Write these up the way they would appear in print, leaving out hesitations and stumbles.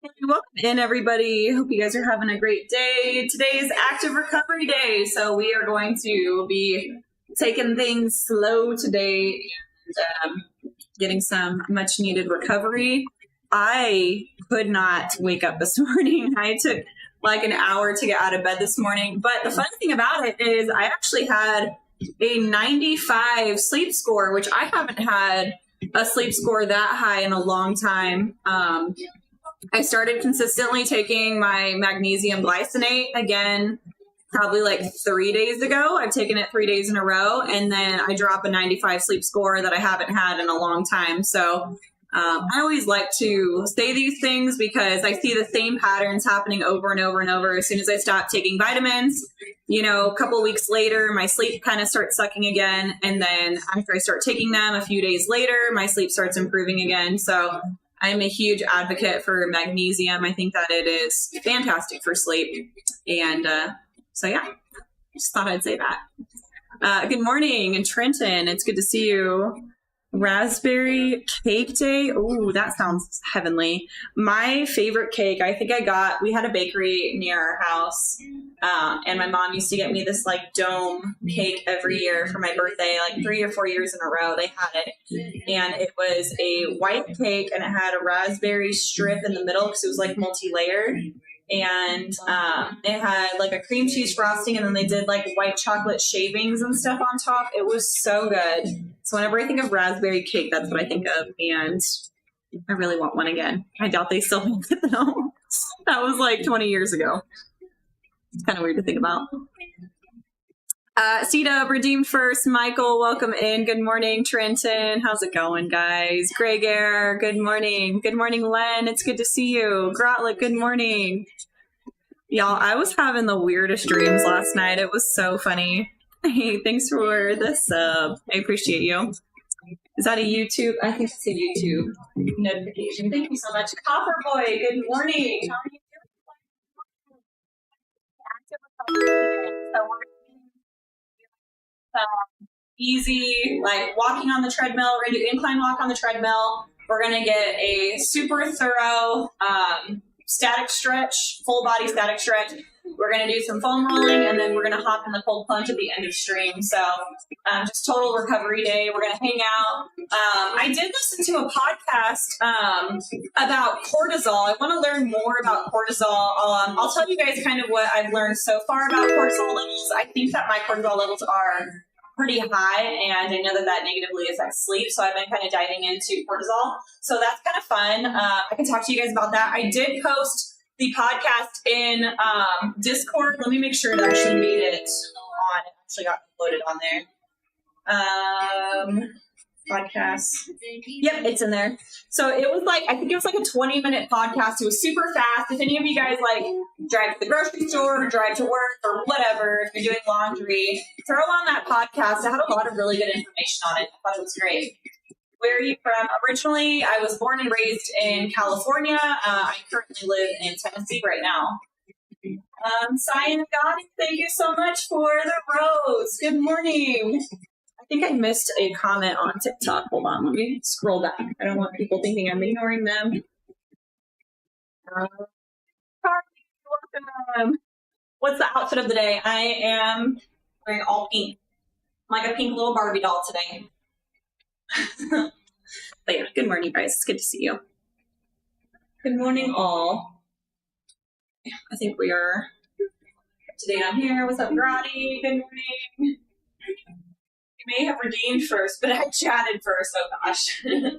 Welcome in, everybody. Hope you guys are having a great day. Today is Active Recovery Day, so we are going to be taking things slow today and getting some much-needed recovery. I could not wake up this morning. I took like an hour to get out of bed this morning, but the funny thing about it is I actually had a 95 sleep score, which I haven't had a sleep score that high in a long time. I started consistently taking my magnesium glycinate again, probably like 3 days ago. I've taken it 3 days in a row, and then I drop a 95 sleep score that I haven't had in a long time. So I always like to say these things because I see the same patterns happening over and over and over. As soon as I stop taking vitamins, a couple of weeks later, my sleep kind of starts sucking again. And then after I start taking them a few days later, my sleep starts improving again. So I'm a huge advocate for magnesium. I think that it is fantastic for sleep. And so, yeah, just thought I'd say that. Good morning, and Trenton. It's good to see you. Raspberry cake day. Ooh, that sounds heavenly. My favorite cake, I think we had a bakery near our house. And my mom used to get me this like dome cake every year for my birthday, like 3 or 4 years in a row they had it. And it was a white cake and it had a raspberry strip in the middle because it was like multi-layered. And it had like a cream cheese frosting, and then they did like white chocolate shavings and stuff on top. It was so good. So whenever I think of raspberry cake, that's what I think of. And I really want one again. I doubt they still make it though. That was like 20 years ago. It's kind of weird to think about. C-Dub, redeemed first. Michael, welcome in. Good morning, Trenton. How's it going, guys? Greg Air, good morning. Good morning, Len. It's good to see you. Grotlick, good morning. Y'all, I was having the weirdest dreams last night. It was so funny. Hey, thanks for the sub. I appreciate you. Is that a YouTube? I think it's a YouTube notification. Thank you so much. Copper Boy, good morning. How are you doing? So we're easy, like walking on the treadmill. We're going to do incline walk on the treadmill. We're going to get a super thorough static stretch, full body static stretch. We're going to do some foam rolling, and then we're going to hop in the cold plunge at the end of stream. So just total recovery day. We're going to hang out. I did listen to a podcast about cortisol. I want to learn more about cortisol. I'll tell you guys kind of what I've learned so far about cortisol levels. I think that my cortisol levels are pretty high, and I know that that negatively affects sleep. So I've been kind of diving into cortisol. So that's kind of fun. I can talk to you guys about that. I did post the podcast in Discord. Let me make sure it actually made it on. It actually got loaded on there. Podcast. Yep, it's in there. So it was like, I think it was like a 20-minute podcast. It was super fast. If any of you guys like drive to the grocery store or drive to work or whatever, if you're doing laundry, throw on that podcast. It had a lot of really good information on it. I thought it was great. Where are you from? Originally, I was born and raised in California. I currently live in Tennessee right now. Cyan Gotti, thank you so much for the rose. Good morning. I think I missed a comment on TikTok. Hold on, let me scroll back. I don't want people thinking I'm ignoring them. Welcome. What's the outfit of the day? I am wearing all pink. I'm like a pink little Barbie doll today. But yeah, good morning, guys. It's good to see you. Good morning, all. I think we are today on here. What's up, Grotty? Good morning. You may have redeemed first, but I chatted first. Oh gosh. My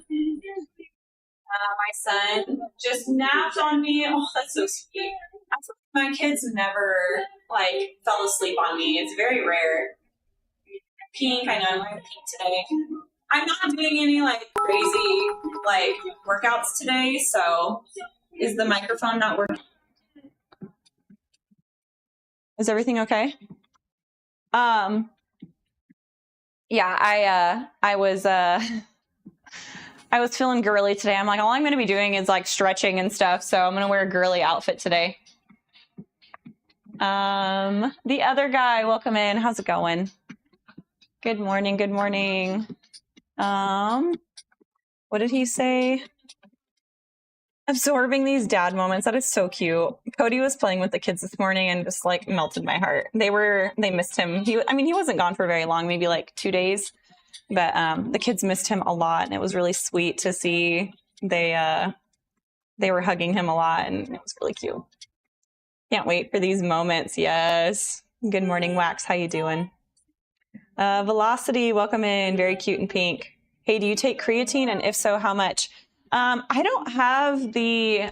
son just napped on me. Oh, that's so sweet. My kids never like fell asleep on me. It's very rare. Pink. I know I'm wearing pink today. I'm not doing any like crazy like workouts today, so is the microphone not working? Is everything okay? Yeah, I was feeling girly today. I'm like, all I'm going to be doing is like stretching and stuff, so I'm going to wear a girly outfit today. The other guy, welcome in. How's it going? Good morning. Good morning. What did he say? Absorbing these dad moments. That is so cute. Cody was playing with the kids this morning and just like melted my heart. They missed him. He wasn't gone for very long, maybe like 2 days, but the kids missed him a lot, and it was really sweet to see. They were hugging him a lot, and it was really cute. Can't wait for these moments. Yes. Good morning, Wax. How you doing? Velocity, welcome in. Very cute and pink. Hey, do you take creatine? And if so, how much? I don't have the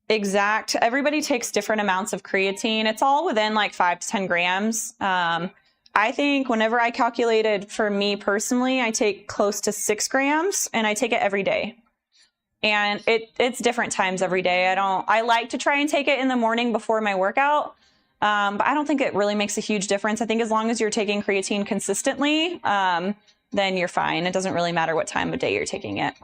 exact, everybody takes different amounts of creatine. It's all within like 5 to 10 grams. I think whenever I calculated for me personally, I take close to 6 grams, and I take it every day. And it's different times every day. I like to try and take it in the morning before my workout. But I don't think it really makes a huge difference. I think as long as you're taking creatine consistently, then you're fine. It doesn't really matter what time of day you're taking it.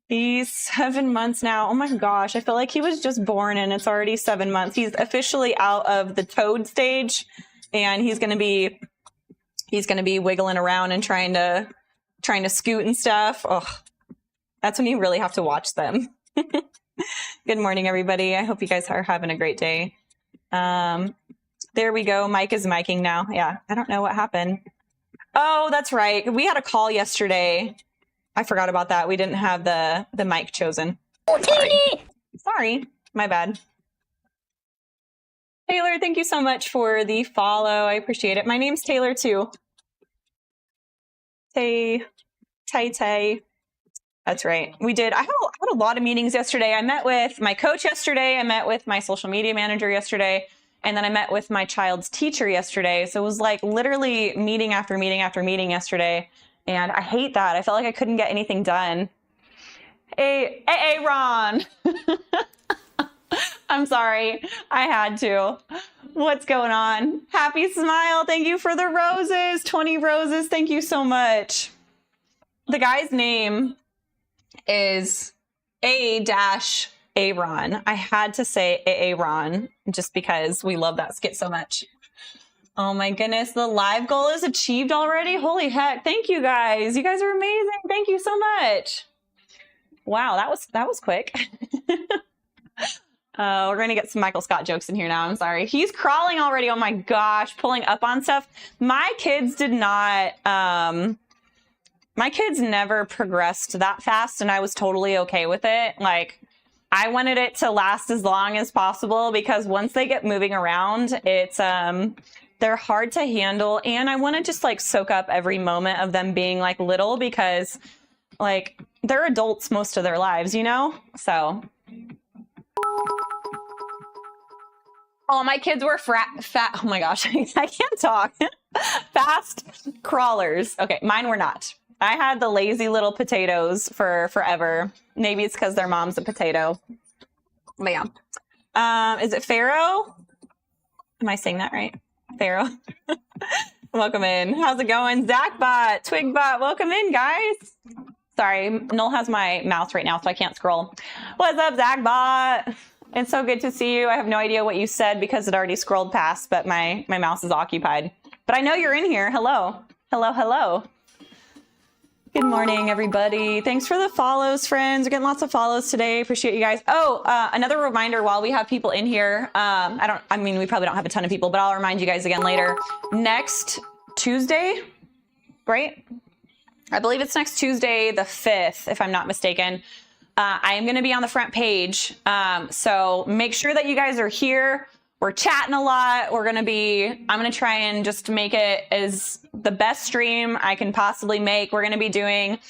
He's 7 months now. Oh my gosh. I feel like he was just born and it's already 7 months. He's officially out of the toad stage, and he's going to be wiggling around and trying to scoot and stuff. Oh, that's when you really have to watch them. Good morning, everybody. I hope you guys are having a great day. There we go. Mike is miking now. Yeah, I don't know what happened. Oh, that's right. We had a call yesterday. I forgot about that. We didn't have the mic chosen. Sorry. My bad. Taylor, thank you so much for the follow. I appreciate it. My name's Taylor too. Tay. That's right. We did. I had a lot of meetings yesterday. I met with my coach yesterday. I met with my social media manager yesterday. And then I met with my child's teacher yesterday. So it was like literally meeting after meeting after meeting yesterday. And I hate that. I felt like I couldn't get anything done. Hey, Ron. I'm sorry. I had to. What's going on? Happy smile. Thank you for the roses. 20 roses. Thank you so much. The guy's name is Aaron. I had to say Aaron just because we love that skit so much. Oh my goodness, the live goal is achieved already? Holy heck, thank you guys. You guys are amazing. Thank you so much. Wow, that was quick. We're going to get some Michael Scott jokes in here now. I'm sorry. He's crawling already. Oh my gosh, pulling up on stuff. My kids did not... my kids never progressed that fast, and I was totally okay with it. Like, I wanted it to last as long as possible because once they get moving around, it's they're hard to handle, and I want to just like soak up every moment of them being like little because like they're adults most of their lives, you know? So. Oh, my kids were fat. Oh my gosh, I can't talk. Fast crawlers. Okay, mine were not. I had the lazy little potatoes for forever. Maybe it's because their mom's a potato. But yeah. Is it Pharaoh? Am I saying that right? Pharaoh. Welcome in. How's it going? Zachbot, Twigbot, welcome in, guys. Sorry, Noel has my mouse right now, so I can't scroll. What's up, Zachbot? It's so good to see you. I have no idea what you said because it already scrolled past, but my mouse is occupied. But I know you're in here. Hello. Hello, hello. Good morning, everybody. Thanks for the follows, friends. We're getting lots of follows today. Appreciate you guys. Oh, another reminder while we have people in here. We probably don't have a ton of people, but I'll remind you guys again later. Next Tuesday, right? I believe it's next Tuesday, the 5th, if I'm not mistaken. I am going to be on the front page. So make sure that you guys are here. We're chatting a lot. I'm going to try and just make it as the best stream I can possibly make. We're going to be doing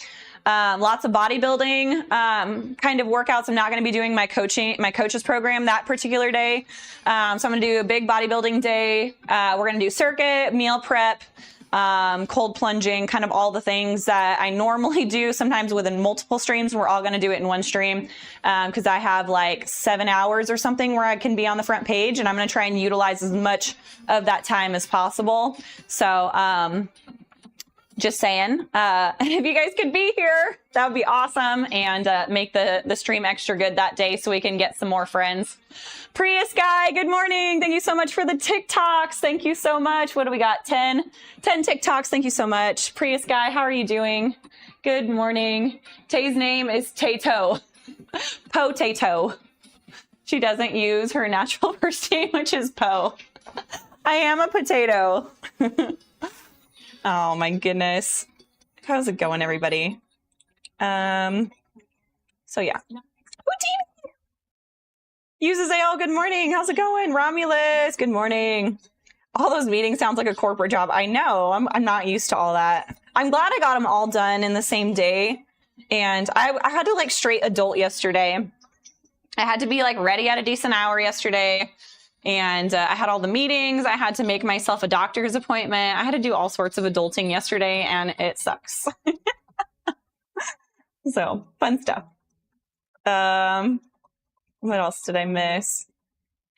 lots of bodybuilding kind of workouts. I'm not going to be doing my coach's program that particular day. So I'm going to do a big bodybuilding day. We're going to do circuit, meal prep, cold plunging, kind of all the things that I normally do, sometimes within multiple streams. We're all going to do it in one stream because I have like 7 hours or something where I can be on the front page, and I'm going to try and utilize as much of that time as possible. So Just saying. If you guys could be here, that would be awesome, and make the stream extra good that day so we can get some more friends. Prius guy, good morning. Thank you so much for the TikToks. Thank you so much. What do we got? 10 TikToks. Thank you so much. Prius guy, how are you doing? Good morning. Tay's name is Tato. Potato. She doesn't use her natural first name, which is Po. I am a potato. Oh my goodness. How's it going, everybody? So yeah. Houdini uses AL. Good morning. How's it going? Romulus. Good morning. All those meetings sounds like a corporate job. I know. I'm not used to all that. I'm glad I got them all done in the same day. And I had to like straight adult yesterday. I had to be like ready at a decent hour yesterday. And I had all the meetings. I had to make myself a doctor's appointment. I had to do all sorts of adulting yesterday, and it sucks. So, fun stuff. What else did I miss?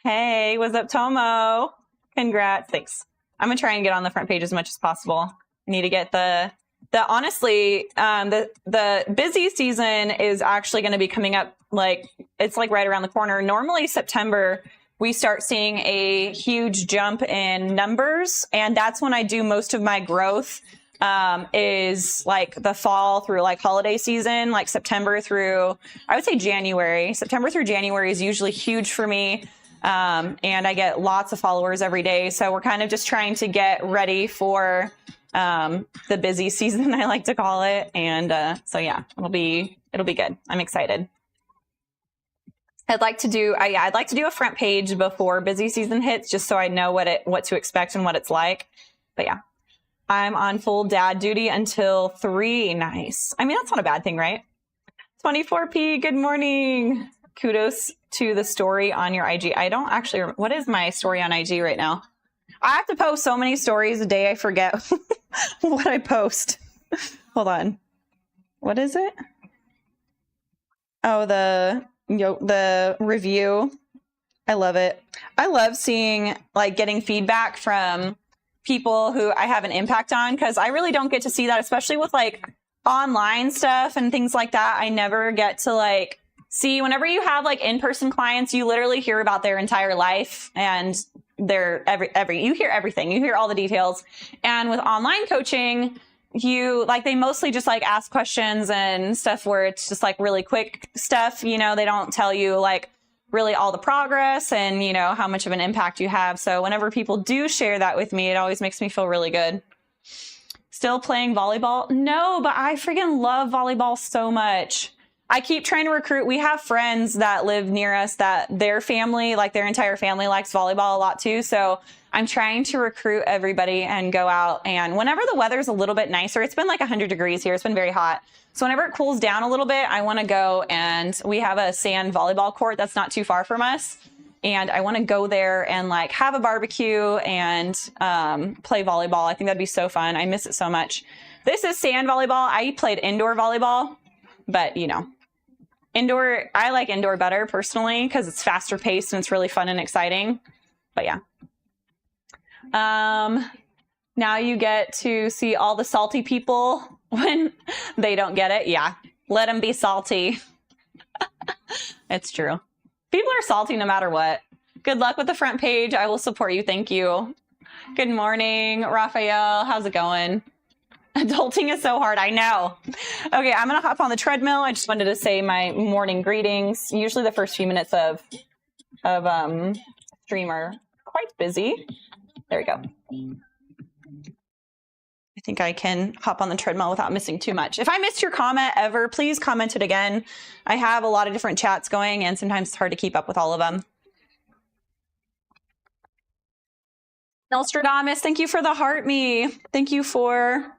Hey, what's up, Tomo? Congrats. Thanks. I'm going to try and get on the front page as much as possible. I need to get honestly, the busy season is actually going to be coming up. Like, it's like right around the corner. Normally September, we start seeing a huge jump in numbers. And that's when I do most of my growth, is like the fall through like holiday season, like September through, I would say January. September through January is usually huge for me. And I get lots of followers every day. So we're kind of just trying to get ready for the busy season, I like to call it. And so yeah, it'll be good. I'm excited. I'd like to do a front page before busy season hits, just so I know what to expect and what it's like. But yeah, I'm on full dad duty until 3. Nice. I mean, that's not a bad thing, right? 24p. Good morning. Kudos to the story on your IG. I don't actually. What is my story on IG right now? I have to post so many stories a day. I forget what I post. Hold on. What is it? Oh, the review. I love it. I love seeing, like, getting feedback from people who I have an impact on, because I really don't get to see that, especially with like online stuff and things like that. I never get to like see, whenever you have like in-person clients, you literally hear about their entire life, and they're you hear everything, you hear all the details. And with online coaching, they mostly just like ask questions and stuff where it's just like really quick stuff. You know, they don't tell you like really all the progress and, you know, how much of an impact you have. So whenever people do share that with me, it always makes me feel really good. Still playing volleyball? No, but I freaking love volleyball so much. I keep trying to recruit. We have friends that live near us that their family, like their entire family, likes volleyball a lot too. So I'm trying to recruit everybody and go out. And whenever the weather's a little bit nicer, it's been like 100 degrees here. It's been very hot. So whenever it cools down a little bit, I want to go, and we have a sand volleyball court that's not too far from us. And I want to go there and like have a barbecue and play volleyball. I think that'd be so fun. I miss it so much. This is sand volleyball. I played indoor volleyball, but you know, indoor, I like indoor better personally because it's faster paced and it's really fun and exciting. But yeah. Now you get to see all the salty people when they don't get it. Yeah. Let them be salty. It's true. People are salty no matter what. Good luck with the front page. I will support you. Thank you. Good morning, Raphael. How's it going? Adulting is so hard. I know. Okay, I'm going to hop on the treadmill. I just wanted to say my morning greetings. Usually the first few minutes of stream are quite busy. There we go. I think I can hop on the treadmill without missing too much. If I missed your comment ever, please comment it again. I have a lot of different chats going, and sometimes it's hard to keep up with all of them. Nostradamus, thank you for the heart me. Thank you for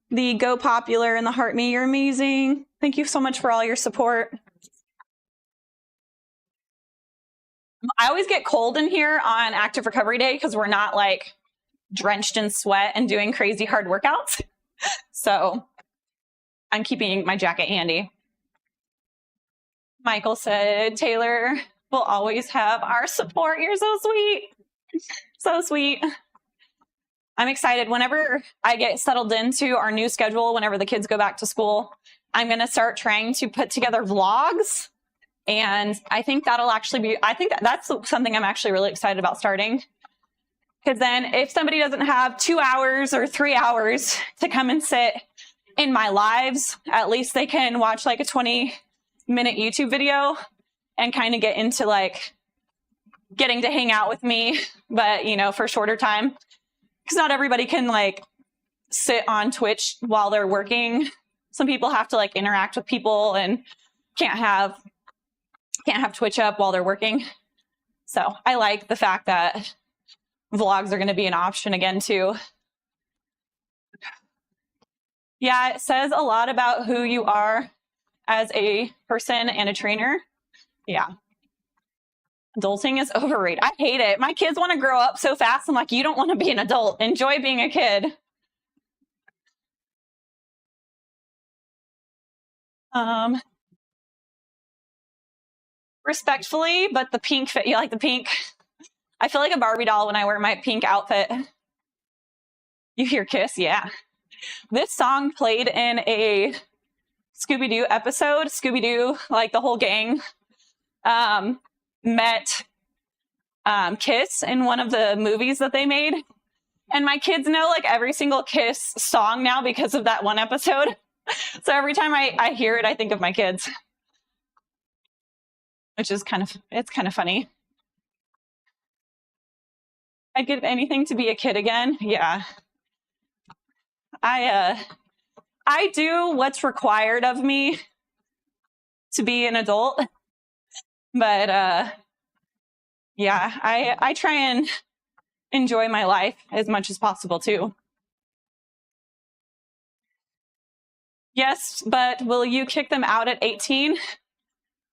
the go popular and the heart me. You're amazing. Thank you so much for all your support. I always get cold in here on active recovery day because we're not like drenched in sweat and doing crazy hard workouts. So I'm keeping my jacket handy. Michael said, Taylor will always have our support. You're so sweet. So sweet. I'm excited. Whenever I get settled into our new schedule, whenever the kids go back to school, I'm going to start trying to put together vlogs. And I think that'll actually be, I think that's something I'm actually really excited about starting. Because then if somebody doesn't have 2 hours or 3 hours to come and sit in my lives, at least they can watch like a 20-minute YouTube video and kind of get into like getting to hang out with me, but you know, for a shorter time. Because not everybody can like sit on Twitch while they're working. Some people have to like interact with people and can't have Twitch up while they're working. So I like the fact that vlogs are going to be an option again too. Yeah, it says a lot about who you are as a person and a trainer. Yeah. Adulting is overrated. I hate it. My kids want to grow up so fast. I'm like, you don't want to be an adult. Enjoy being a kid. Respectfully, but the pink fit, you like the pink? I feel like a Barbie doll when I wear my pink outfit. You hear Kiss? Yeah. This song played in a Scooby-Doo episode. Scooby-Doo, like the whole gang, met Kiss in one of the movies that they made. And my kids know like every single Kiss song now because of that one episode. So every time I hear it, I think of my kids. Which is it's kind of funny. I'd give anything to be a kid again. Yeah. I do what's required of me to be an adult. But yeah, I try and enjoy my life as much as possible too. Yes, but will you kick them out at 18?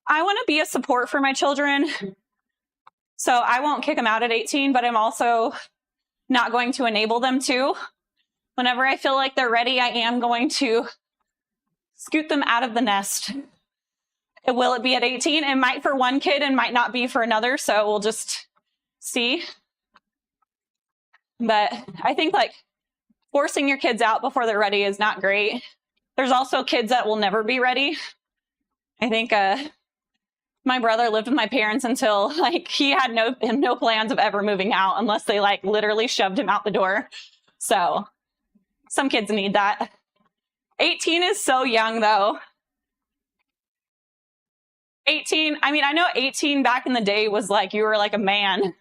I want to be a support for my children. So I won't kick them out at 18, but I'm also not going to enable them to. Whenever I feel like they're ready, I am going to scoot them out of the nest. Will it be at 18? It might for one kid and might not be for another. So we'll just see. But I think like forcing your kids out before they're ready is not great. There's also kids that will never be ready. I think my brother lived with my parents until like he had no plans of ever moving out unless they like literally shoved him out the door. So some kids need that. 18 is so young though. 18, I mean, I know 18 back in the day was like you were like a man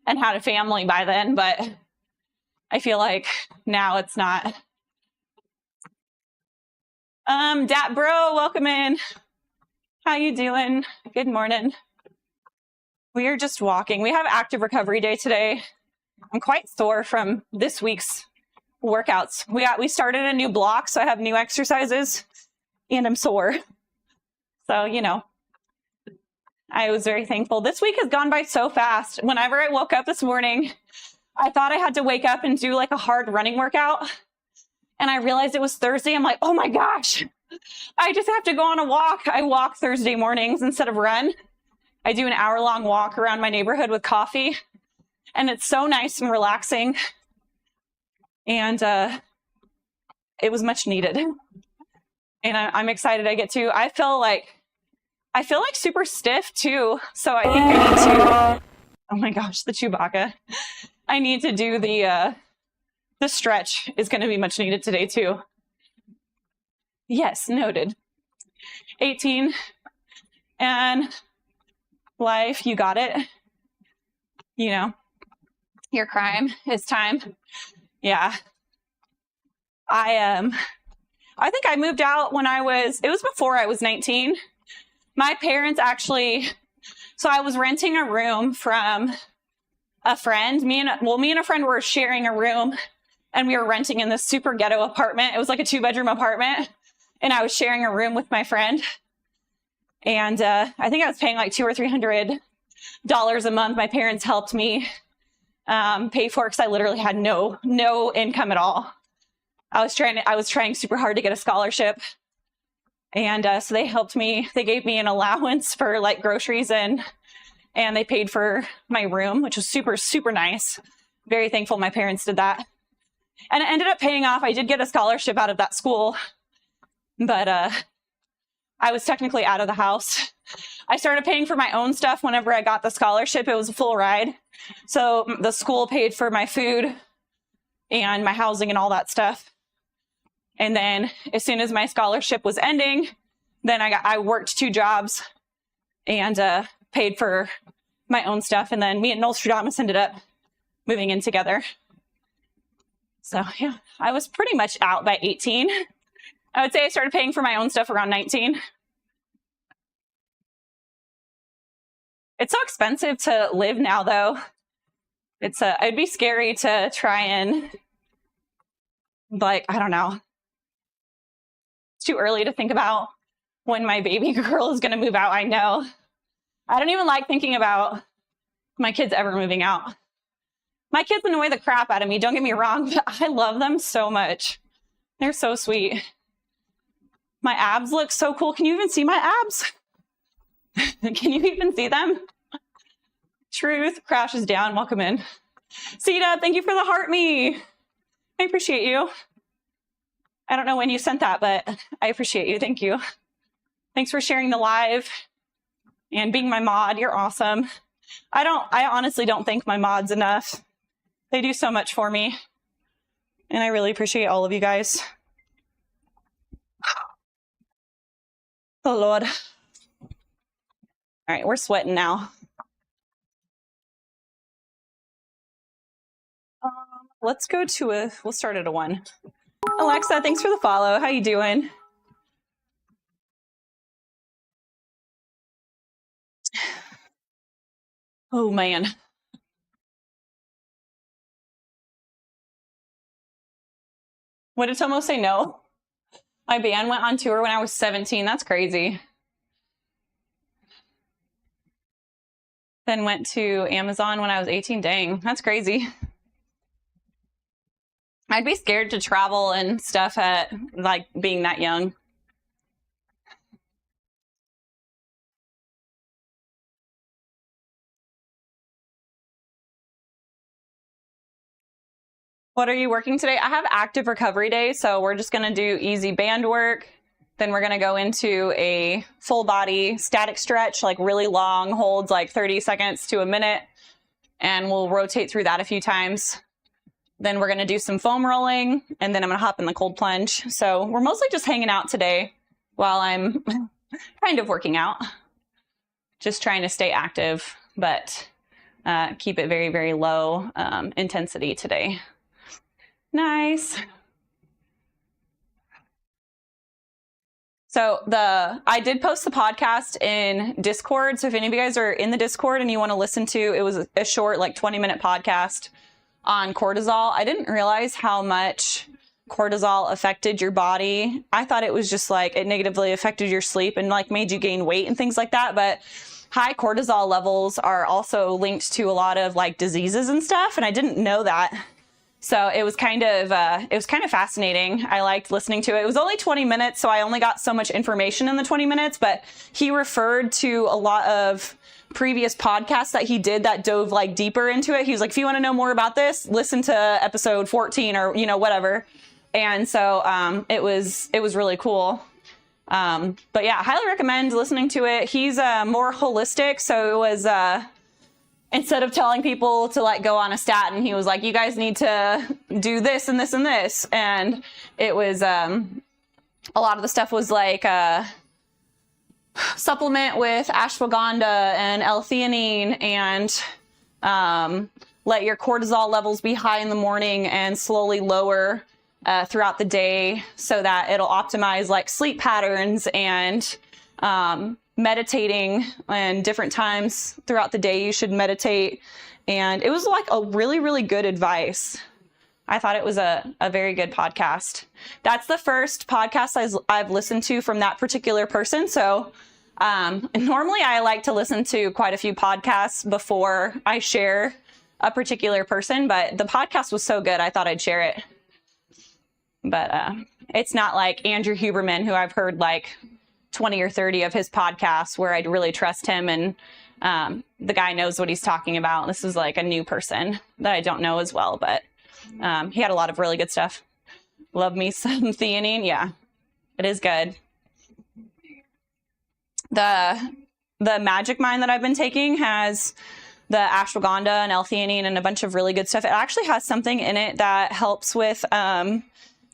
and had a family by then, but I feel like now it's not. Dat bro, welcome in. How you doing? Good morning. We are just walking. We have active recovery day today. I'm quite sore from this week's workouts. We started a new block, so I have new exercises, and I'm sore. So, you know, I was very thankful. This week has gone by so fast. Whenever I woke up this morning, I thought I had to wake up and do like a hard running workout. And I realized it was Thursday. I'm like, oh my gosh, I just have to go on a walk. I walk Thursday mornings instead of run. I do an hour-long walk around my neighborhood with coffee. And it's so nice and relaxing. And it was much needed. And I'm excited I get to. I feel like super stiff too. So I think I need to, oh my gosh, the Chewbacca. I need to do the stretch is going to be much needed today too. Yes, noted. 18 and life, you got it. You know, your crime is time. Yeah. I think I moved out when it was before I was 19. My parents actually, so I was renting a room from a friend. Me and a friend were sharing a room, and we were renting in this super ghetto apartment. It was like a 2-bedroom apartment, and I was sharing a room with my friend. And I think I was paying like $200 or $300 a month. My parents helped me pay for it because I literally had no income at all. I was trying super hard to get a scholarship. And so they helped me. They gave me an allowance for like groceries and they paid for my room, which was super, super nice. Very thankful my parents did that. And it ended up paying off. I did get a scholarship out of that school, but I was technically out of the house. I started paying for my own stuff whenever I got the scholarship. It was a full ride. So the school paid for my food and my housing and all that stuff. And then as soon as my scholarship was ending, then I worked 2 jobs and paid for my own stuff. And then me and Nostradamus ended up moving in together. So yeah, I was pretty much out by 18. I would say I started paying for my own stuff around 19. It's so expensive to live now, though. It'd be scary to try and, like, I don't know. It's too early to think about when my baby girl is going to move out. I know. I don't even like thinking about my kids ever moving out. My kids annoy the crap out of me, don't get me wrong, but I love them so much. They're so sweet. My abs look so cool. Can you even see my abs? Can you even see them? Truth crashes down. Welcome in. Sita, thank you for the heart me. I appreciate you. I don't know when you sent that, but I appreciate you. Thank you. Thanks for sharing the live and being my mod. You're awesome. I honestly don't thank my mods enough. They do so much for me. And I really appreciate all of you guys. Oh, Lord. All right, we're sweating now. Let's go to we'll start at a 1. Alexa, thanks for the follow. How you doing? Oh, man. What did Tomo say? No. My band went on tour when I was 17. That's crazy. Then went to Amazon when I was 18. Dang, that's crazy. I'd be scared to travel and stuff at, like, being that young. What are you working today? I have active recovery day, so we're just gonna do easy band work. Then we're gonna go into a full body static stretch, like really long holds, like 30 seconds to a minute. And we'll rotate through that a few times. Then we're gonna do some foam rolling, and then I'm gonna hop in the cold plunge. So we're mostly just hanging out today while I'm kind of working out. Just trying to stay active, but keep it very, very low intensity today. Nice. So I did post the podcast in Discord. So if any of you guys are in the Discord and you want to listen to, it was a short, like 20-minute podcast on cortisol. I didn't realize how much cortisol affected your body. I thought it was just like it negatively affected your sleep and like made you gain weight and things like that. But high cortisol levels are also linked to a lot of like diseases and stuff. And I didn't know that. So it was kind of fascinating. I liked listening to it. It was only 20 minutes, so I only got so much information in the 20 minutes, but he referred to a lot of previous podcasts that he did that dove like deeper into it. He was like, if you want to know more about this, listen to episode 14 or, you know, whatever. And so it was really cool. But yeah, I highly recommend listening to it. He's more holistic. So it was, instead of telling people to like go on a statin, he was like, you guys need to do this and this and this. And it was, a lot of the stuff was like, supplement with ashwagandha and L-theanine and, let your cortisol levels be high in the morning and slowly lower, throughout the day so that it'll optimize like sleep patterns and, meditating, and different times throughout the day you should meditate. And it was like a really, really good advice. I thought it was a very good podcast. That's the first podcast I've listened to from that particular person. So normally I like to listen to quite a few podcasts before I share a particular person, but the podcast was so good I thought I'd share it. But it's not like Andrew Huberman, who I've heard like 20 or 30 of his podcasts where I'd really trust him and the guy knows what he's talking about. This is like a new person that I don't know as well, but He had a lot of really good stuff. Love me some theanine. Yeah, it is good. The Magic Mind that I've been taking has the ashwagandha and L-theanine and a bunch of really good stuff. It actually has something in it that helps with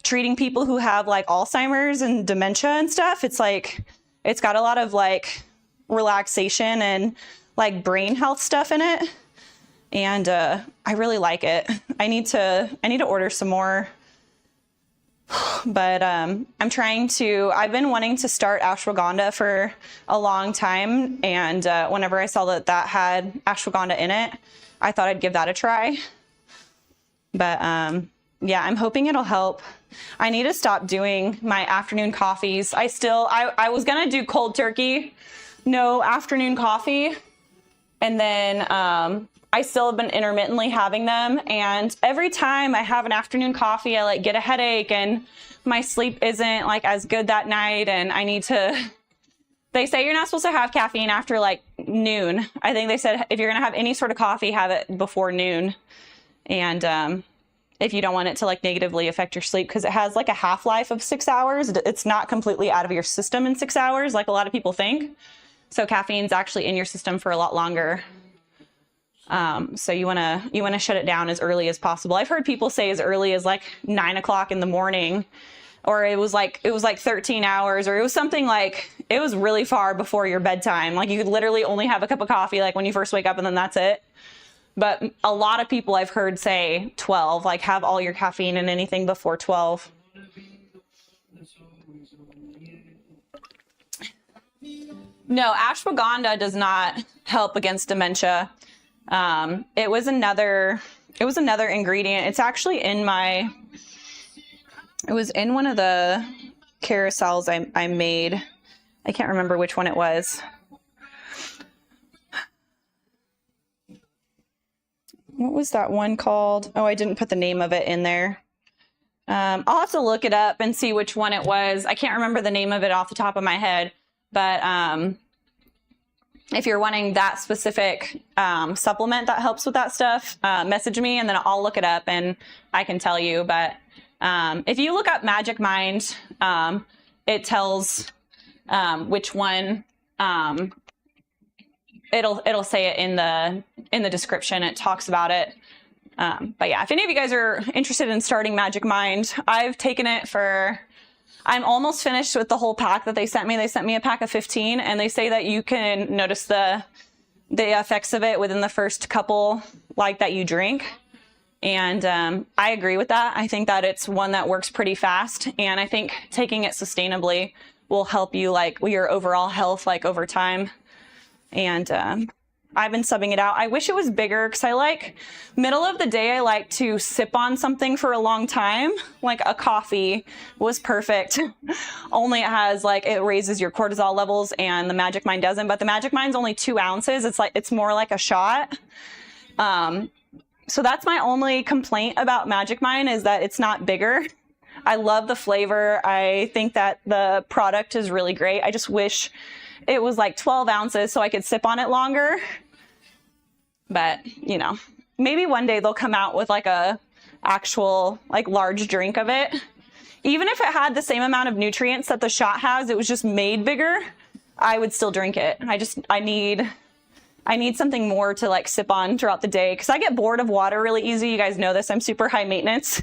treating people who have like Alzheimer's and dementia and stuff. It's like, it's got a lot of like relaxation and like brain health stuff in it. And I really like it. I need to order some more. But I've been wanting to start ashwagandha for a long time. And whenever I saw that had ashwagandha in it, I thought I'd give that a try. But yeah, I'm hoping it'll help. I need to stop doing my afternoon coffees. I was going to do cold turkey, no afternoon coffee. And then I still have been intermittently having them. And every time I have an afternoon coffee, I like get a headache and my sleep isn't like as good that night. And I need to, they say you're not supposed to have caffeine after like noon. I think they said if you're going to have any sort of coffee, have it before noon. And if you don't want it to like negatively affect your sleep, because it has like a half-life of 6 hours. It's not completely out of your system in 6 hours like a lot of people think. So caffeine's actually in your system for a lot longer. So you want to shut it down as early as possible. I've heard people say as early as like 9 o'clock in the morning, or it was like 13 hours, or it was something like, it was really far before your bedtime. Like you could literally only have a cup of coffee like when you first wake up and then that's it. But a lot of people I've heard say 12, like have all your caffeine and anything before 12. No, ashwagandha does not help against dementia. It was another ingredient. It's actually it was in one of the carousels I made. I can't remember which one it was. What was that one called? Oh, I didn't put the name of it in there. I'll have to look it up and see which one it was. I can't remember the name of it off the top of my head, but if you're wanting that specific supplement that helps with that stuff, message me and then I'll look it up and I can tell you. But if you look up Magic Mind, it tells which one. It'll say it in the description. It talks about it. But yeah, if any of you guys are interested in starting Magic Mind, I've taken it I'm almost finished with the whole pack that they sent me. They sent me a pack of 15 and they say that you can notice the effects of it within the first couple like that you drink. And I agree with that. I think that it's one that works pretty fast. And I think taking it sustainably will help you like your overall health like over time. And I've been subbing it out. I wish it was bigger because I like middle of the day. I like to sip on something for a long time. Like a coffee was perfect. Only it has like, it raises your cortisol levels and the Magic Mind doesn't, but the Magic Mind's only 2 ounces. It's more like a shot. So that's my only complaint about Magic Mind is that it's not bigger. I love the flavor. I think that the product is really great. I just wish it was like 12 ounces so I could sip on it longer. But, you know, maybe one day they'll come out with like a actual like large drink of it. Even if it had the same amount of nutrients that the shot has, it was just made bigger, I would still drink it. I need something more to like sip on throughout the day because I get bored of water really easy. You guys know this. I'm super high maintenance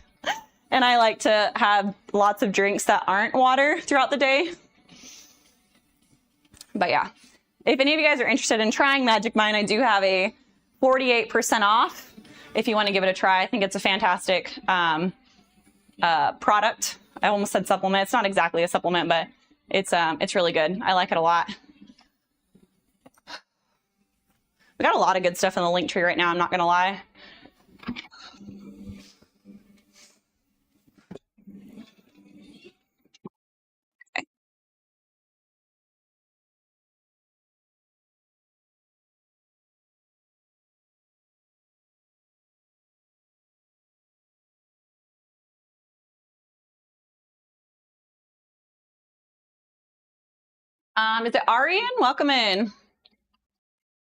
and I like to have lots of drinks that aren't water throughout the day. But yeah, if any of you guys are interested in trying Magic Mind, I do have a 48% off if you want to give it a try. I think it's a fantastic product. I almost said supplement. It's not exactly a supplement, but it's really good. I like it a lot. We got a lot of good stuff in the link tree right now. I'm not going to lie. Is it Arian? Welcome in.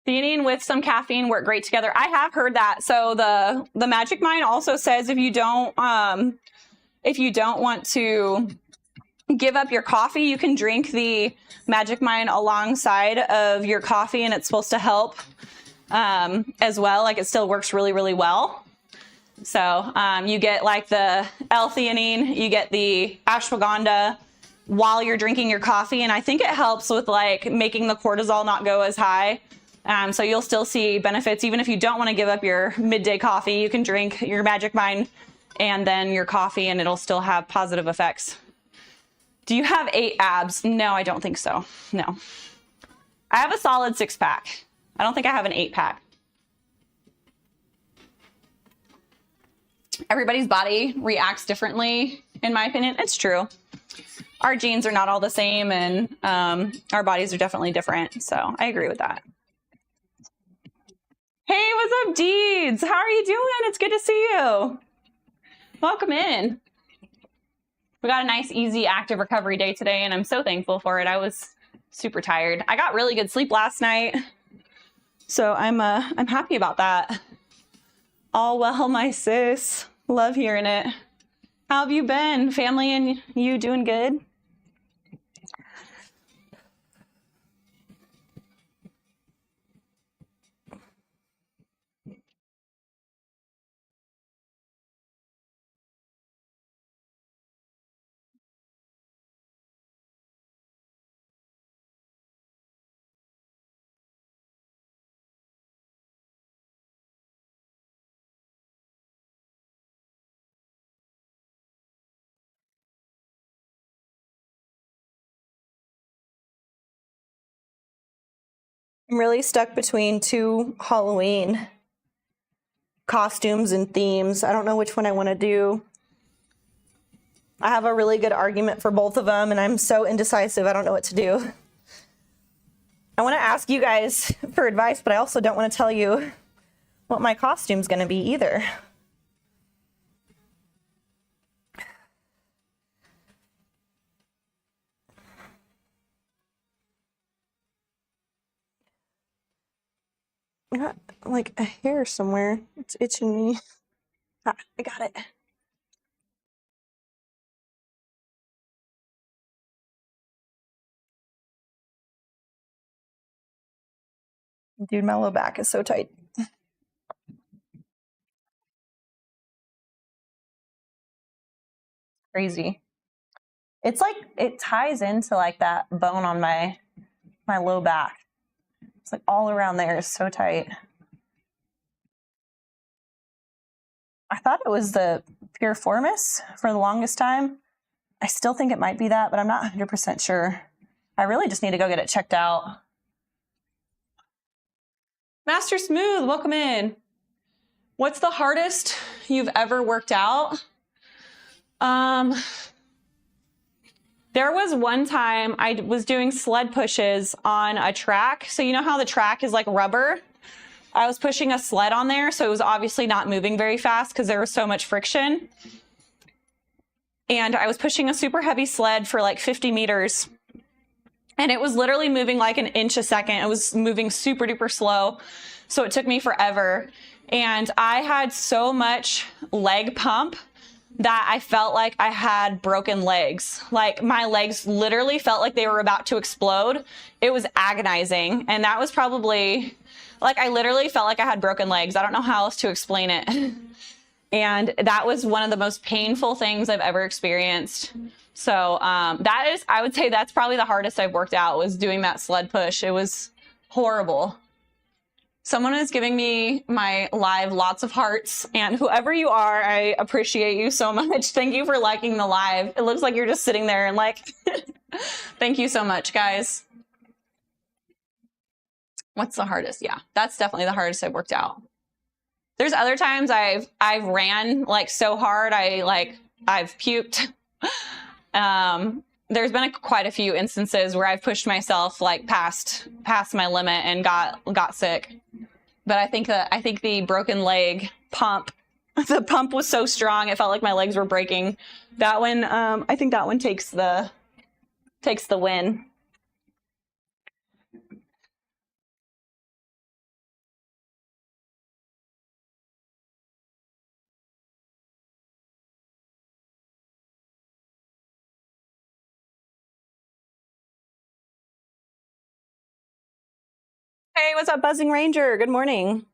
Theanine with some caffeine work great together. I have heard that. So the Magic Mind also says if you don't want to give up your coffee, you can drink the Magic Mind alongside of your coffee, and it's supposed to help as well. Like it still works really, really well. So you get like the L-theanine, you get the ashwagandha while you're drinking your coffee, and I think it helps with like making the cortisol not go as high. So you'll still see benefits even if you don't want to give up your midday coffee. You can drink your Magic Mind and then your coffee, and it'll still have positive effects. Do you have 8 abs? No, I don't think so. No. I have a solid 6-pack. I don't think I have an 8-pack. Everybody's body reacts differently, in my opinion. It's true. Our genes are not all the same, and our bodies are definitely different. So I agree with that. Hey, what's up, Deeds? How are you doing? It's good to see you. Welcome in. We got a nice, easy, active recovery day today, and I'm so thankful for it. I was super tired. I got really good sleep last night, so I'm happy about that. All well, my sis. Love hearing it. How have you been? Family and you doing good? I'm really stuck between 2 Halloween costumes and themes. I don't know which one I want to do. I have a really good argument for both of them, and I'm so indecisive. I don't know what to do. I want to ask you guys for advice, but I also don't want to tell you what my costume's going to be either. I got like a hair somewhere. It's itching me. Ah, I got it. Dude, my low back is so tight. Crazy. It's like it ties into like that bone on my low back. It's like all around there is so tight. I thought it was the piriformis for the longest time. I still think it might be that, but I'm not 100% sure. I really just need to go get it checked out. Master Smooth, welcome in. What's the hardest you've ever worked out? There was one time I was doing sled pushes on a track. So you know how the track is like rubber? I was pushing a sled on there, so it was obviously not moving very fast because there was so much friction. And I was pushing a super heavy sled for like 50 meters. And it was literally moving like an inch a second. It was moving super duper slow. So it took me forever. And I had so much leg pump that I felt like I had broken legs. Like my legs literally felt like they were about to explode. It was agonizing. And that was probably, like I literally felt like I had broken legs. I don't know how else to explain it. And that was one of the most painful things I've ever experienced. So that is, I would say that's probably the hardest I've worked out, was doing that sled push. It was horrible. Someone is giving me my live lots of hearts, and whoever you are, I appreciate you so much. Thank you for liking the live. It looks like you're just sitting there and like, thank you so much, guys. What's the hardest? Yeah, that's definitely the hardest I've worked out. There's other times I've ran like so hard, I've puked. There's been quite a few instances where I've pushed myself like past my limit and got sick. But I think the broken leg pump, the pump was so strong it felt like my legs were breaking. That one, I think that one takes the win. Hey, what's up, Buzzing Ranger? Good morning.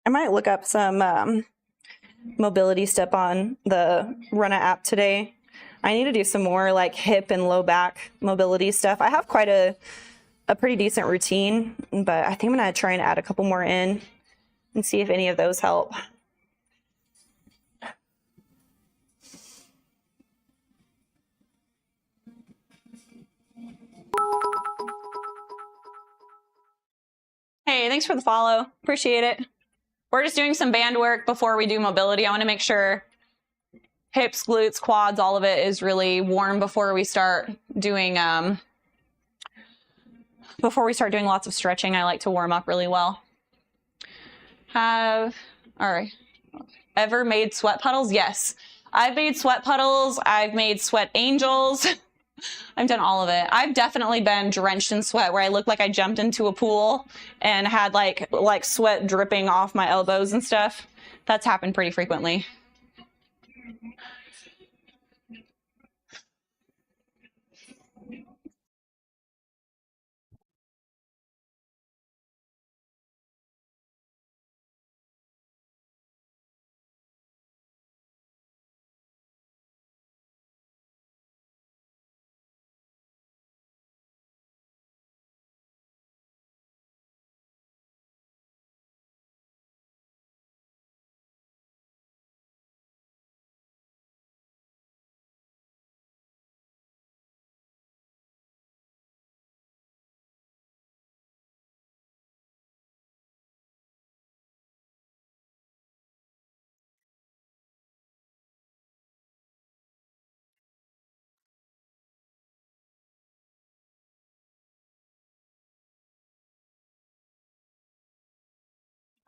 I might look up some mobility stuff on the Runna app today. I need to do some more like hip and low back mobility stuff. I have quite a pretty decent routine, but I think I'm gonna try and add a couple more in and see if any of those help. Hey, thanks for the follow. Appreciate it. We're just doing some band work before we do mobility. I want to make sure hips, glutes, quads, all of it is really warm before we start doing lots of stretching. I like to warm up really well. All right. Ever made sweat puddles? Yes. I've made sweat puddles. I've made sweat angels. I've done all of it. I've definitely been drenched in sweat where I looked like I jumped into a pool and had like sweat dripping off my elbows and stuff. That's happened pretty frequently.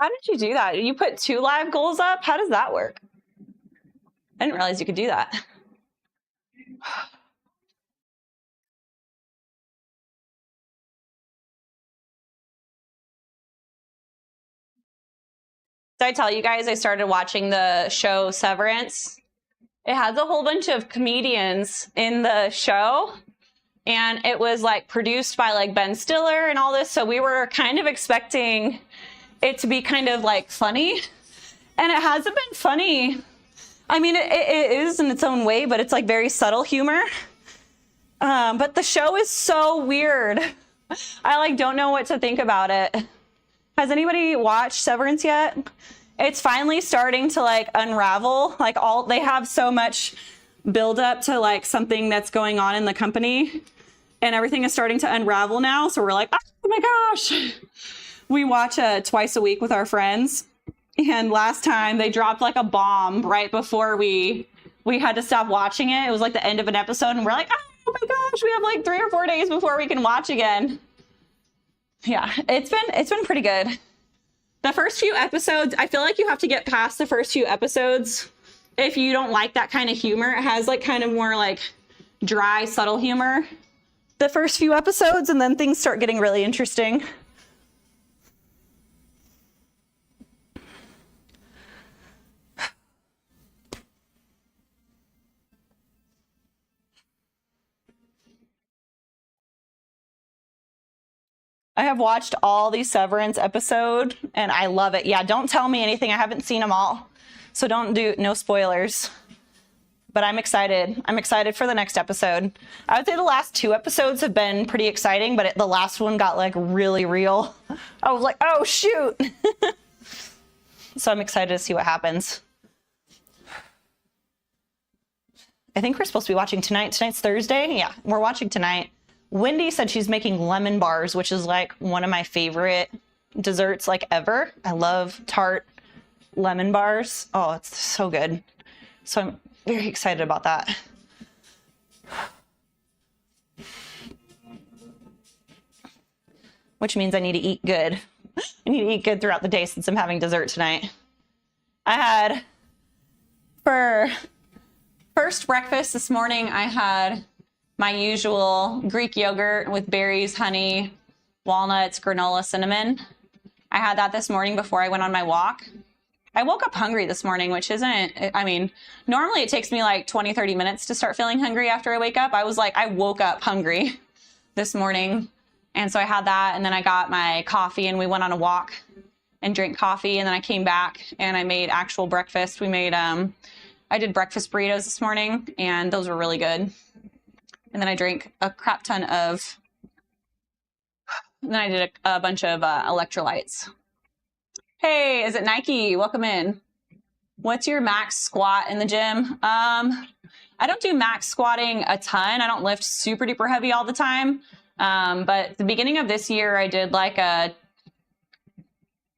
How did you do that? You put 2 live goals up? How does that work? I didn't realize you could do that. Did I tell you guys I started watching the show Severance? It has a whole bunch of comedians in the show, and it was like produced by like Ben Stiller and all this, so we were kind of expecting it to be kind of like funny, and it hasn't been funny. I mean, it is in its own way, but it's like very subtle humor. But the show is so weird. I like don't know what to think about it. Has anybody watched Severance yet? It's finally starting to like unravel. Like they have so much build up to like something that's going on in the company, and everything is starting to unravel now. So we're like, oh my gosh. We watch twice a week with our friends. And last time they dropped like a bomb right before we had to stop watching it. It was like the end of an episode, and we're like, oh my gosh, we have like 3 or 4 days before we can watch again. Yeah, it's been pretty good. The first few episodes, I feel like you have to get past the first few episodes if you don't like that kind of humor. It has like kind of more like dry, subtle humor the first few episodes, and then things start getting really interesting. I have watched all these Severance episodes, and I love it. Yeah, don't tell me anything. I haven't seen them all, so no spoilers. But I'm excited. I'm excited for the next episode. I would say the last 2 episodes have been pretty exciting, but the last one got like really real. I was like, oh shoot. So I'm excited to see what happens. I think we're supposed to be watching tonight. Tonight's Thursday. Yeah, we're watching tonight. Wendy said she's making lemon bars, which is like one of my favorite desserts like ever. I love tart lemon bars. Oh, it's so good. So I'm very excited about that. Which means I need to eat good. I need to eat good throughout the day since I'm having dessert tonight. I had, for first breakfast this morning, I had my usual Greek yogurt with berries, honey, walnuts, granola, cinnamon. I had that this morning before I went on my walk. I woke up hungry this morning, which isn't, I mean, normally it takes me like 20, 30 minutes to start feeling hungry after I wake up. I woke up hungry this morning. And so I had that, and then I got my coffee and we went on a walk and drank coffee. And then I came back and I made actual breakfast. I did breakfast burritos this morning and those were really good. And then I drank a crap ton of, and then I did a bunch of electrolytes. Hey, is it Nike? Welcome in. What's your max squat in the gym? I don't do max squatting a ton. I don't lift super duper heavy all the time. But at the beginning of this year, I did like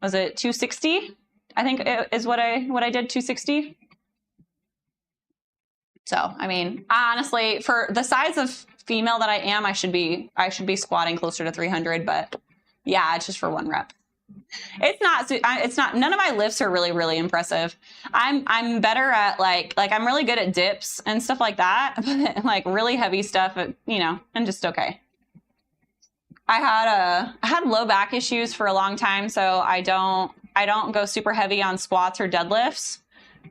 was it 260? I think it is what I did, 260. So, I mean, honestly, for the size of female that I am, I should be squatting closer to 300, but yeah, it's just for one rep. It's not, none of my lifts are really, really impressive. I'm better at like I'm really good at dips and stuff like that, but like really heavy stuff, you know, I'm just okay. I had low back issues for a long time, so I don't go super heavy on squats or deadlifts.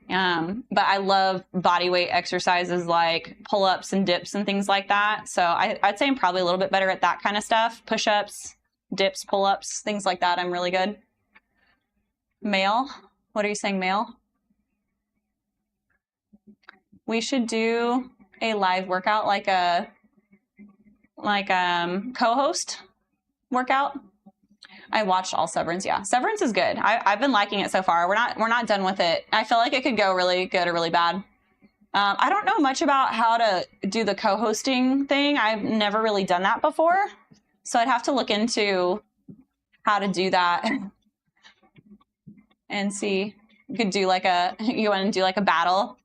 But I love body weight exercises like pull-ups and dips and things like that. So I'd say I'm probably a little bit better at that kind of stuff. Push-ups, dips, pull-ups, things like that. I'm really good. Male? What are you saying, male? We should do a live workout, like a co-host workout. I watched all Severance. Yeah, Severance is good. I've been liking it so far. We're not done with it. I feel like it could go really good or really bad. I don't know much about how to do the co-hosting thing. I've never really done that before, so I'd have to look into how to do that and see. You could do you want to do like a battle?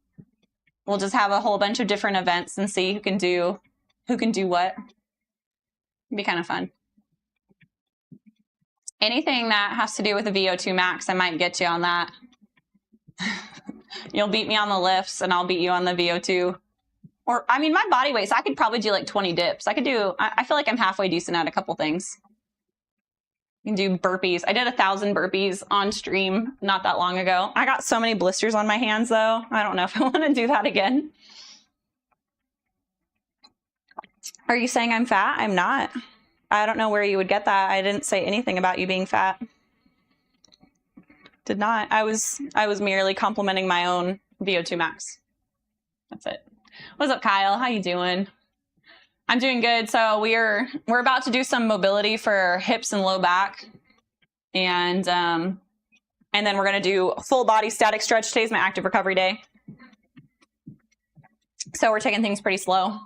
We'll just have a whole bunch of different events and see who can do what. It'd be kind of fun. Anything that has to do with the VO2 max, I might get you on that. You'll beat me on the lifts and I'll beat you on the VO2. Or, I mean, my body weight, so I could probably do like 20 dips. I feel like I'm halfway decent at a couple things. You can do burpees. I did 1,000 burpees on stream not that long ago. I got so many blisters on my hands though. I don't know if I want to do that again. Are you saying I'm fat? I'm not. I don't know where you would get that. I didn't say anything about you being fat. Did not. I was merely complimenting my own VO2 max. That's it. What's up, Kyle? How you doing? I'm doing good. So we're about to do some mobility for hips and low back. And then we're going to do full body static stretch. Today's my active recovery day. So we're taking things pretty slow.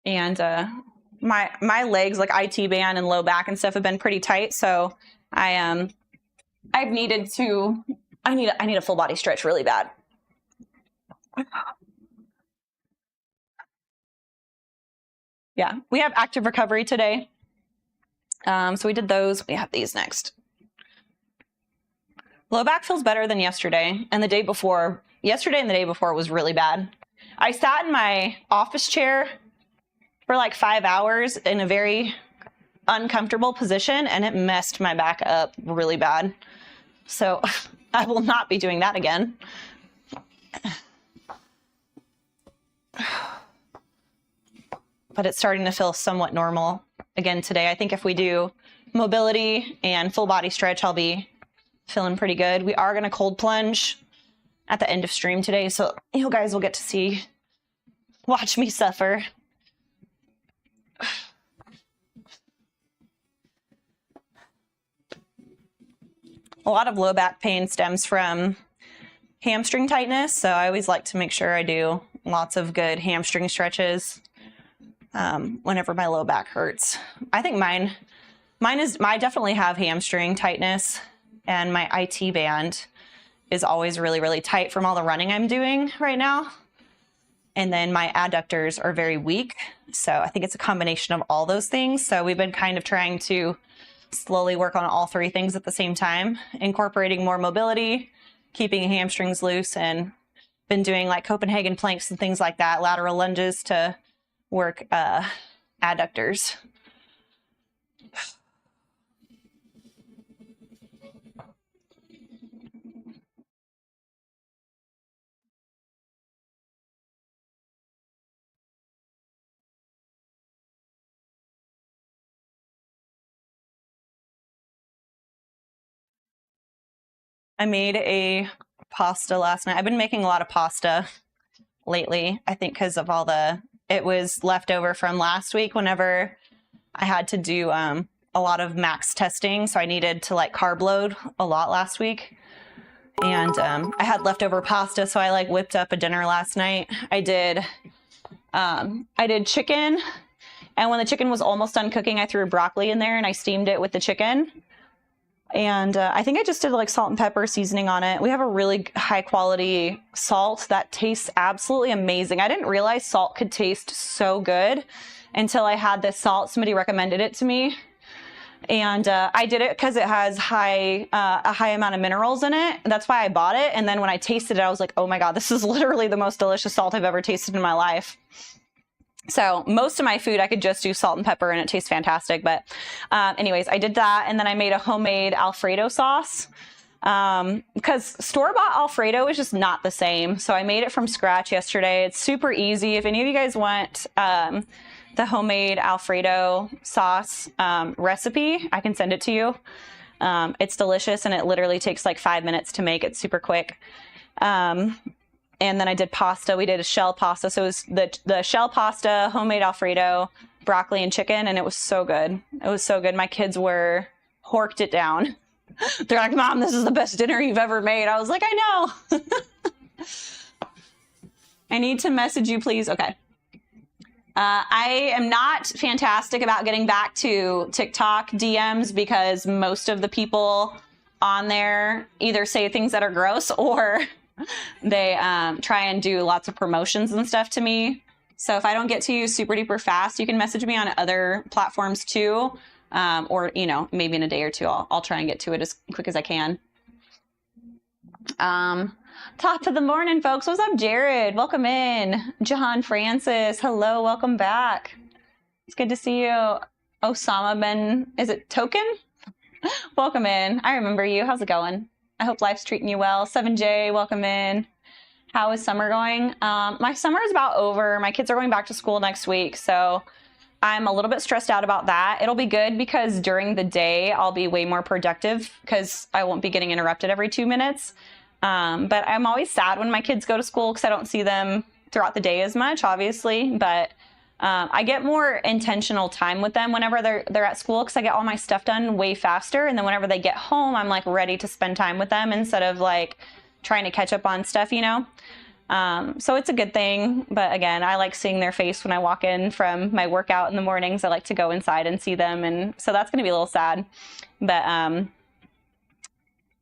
And my legs, like IT band and low back and stuff, have been pretty tight. So I need a full body stretch really bad. Yeah, we have active recovery today. So we did those. We have these next. Low back feels better than yesterday and the day before. Yesterday and the day before was really bad. I sat in my office chair for like 5 hours in a very uncomfortable position and it messed my back up really bad. So I will not be doing that again. But it's starting to feel somewhat normal again today. I think if we do mobility and full body stretch, I'll be feeling pretty good. We are going to cold plunge at the end of stream today, so you guys will get to watch me suffer. A lot of low back pain stems from hamstring tightness, so I always like to make sure I do lots of good hamstring stretches whenever my low back hurts. I think I definitely have hamstring tightness, and my IT band is always really, really tight from all the running I'm doing right now. And then my adductors are very weak, so I think it's a combination of all those things. So we've been kind of trying to slowly work on all three things at the same time, incorporating more mobility, keeping hamstrings loose, and been doing like Copenhagen planks and things like that, lateral lunges to work adductors. I made a pasta last night. I've been making a lot of pasta lately, I think because of it was left over from last week whenever I had to do a lot of max testing. So I needed to like carb load a lot last week. And I had leftover pasta, so I like whipped up a dinner last night. I did chicken, and when the chicken was almost done cooking, I threw broccoli in there and I steamed it with the chicken. And I think I just did like salt and pepper seasoning on it. We have a really high quality salt that tastes absolutely amazing. I didn't realize salt could taste so good until I had this salt. Somebody recommended it to me. And I did it because it has a high amount of minerals in it. That's why I bought it. And then when I tasted it, I was like, oh my God, this is literally the most delicious salt I've ever tasted in my life. So most of my food, I could just do salt and pepper and it tastes fantastic. But anyways, I did that. And then I made a homemade Alfredo sauce because store-bought Alfredo is just not the same. So I made it from scratch yesterday. It's super easy. If any of you guys want the homemade Alfredo sauce recipe, I can send it to you. It's delicious and it literally takes like 5 minutes to make. It's super quick. And then I did pasta. We did a shell pasta. So it was the shell pasta, homemade Alfredo, broccoli and chicken. And it was so good. It was so good. My kids horked it down. They're like, Mom, this is the best dinner you've ever made. I was like, I know. I need to message you, please. Okay. I am not fantastic about getting back to TikTok DMs because most of the people on there either say things that are gross or they try and do lots of promotions and stuff to me. So if I don't get to you super duper fast, you can message me on other platforms too. Or, you know, maybe in a day or two, I'll try and get to it as quick as I can. Top of the morning, folks. What's up, Jared? Welcome in. John Francis. Hello. Welcome back. It's good to see you. is it Token? Welcome in. I remember you. How's it going? I hope life's treating you well. 7J, welcome in. How is summer going? My summer is about over. My kids are going back to school next week, so I'm a little bit stressed out about that. It'll be good because during the day, I'll be way more productive because I won't be getting interrupted every 2 minutes. But I'm always sad when my kids go to school because I don't see them throughout the day as much, obviously. But I get more intentional time with them whenever they're at school because I get all my stuff done way faster. And then whenever they get home, I'm like ready to spend time with them instead of like trying to catch up on stuff, you know? So it's a good thing. But again, I like seeing their face when I walk in from my workout in the mornings. I like to go inside and see them. And so that's going to be a little sad. But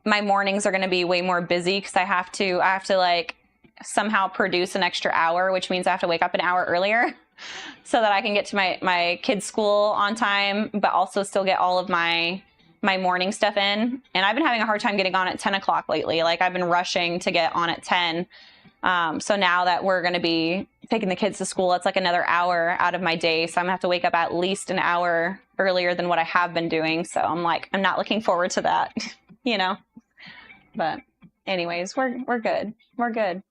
my mornings are going to be way more busy because I have to like somehow produce an extra hour, which means I have to wake up an hour earlier so that I can get to my kids' school on time, but also still get all of my morning stuff in. And I've been having a hard time getting on at 10 o'clock lately. Like I've been rushing to get on at 10. So now that we're going to be taking the kids to school, it's like another hour out of my day. So I'm gonna have to wake up at least an hour earlier than what I have been doing. So I'm not looking forward to that, you know, but anyways, we're good. We're good.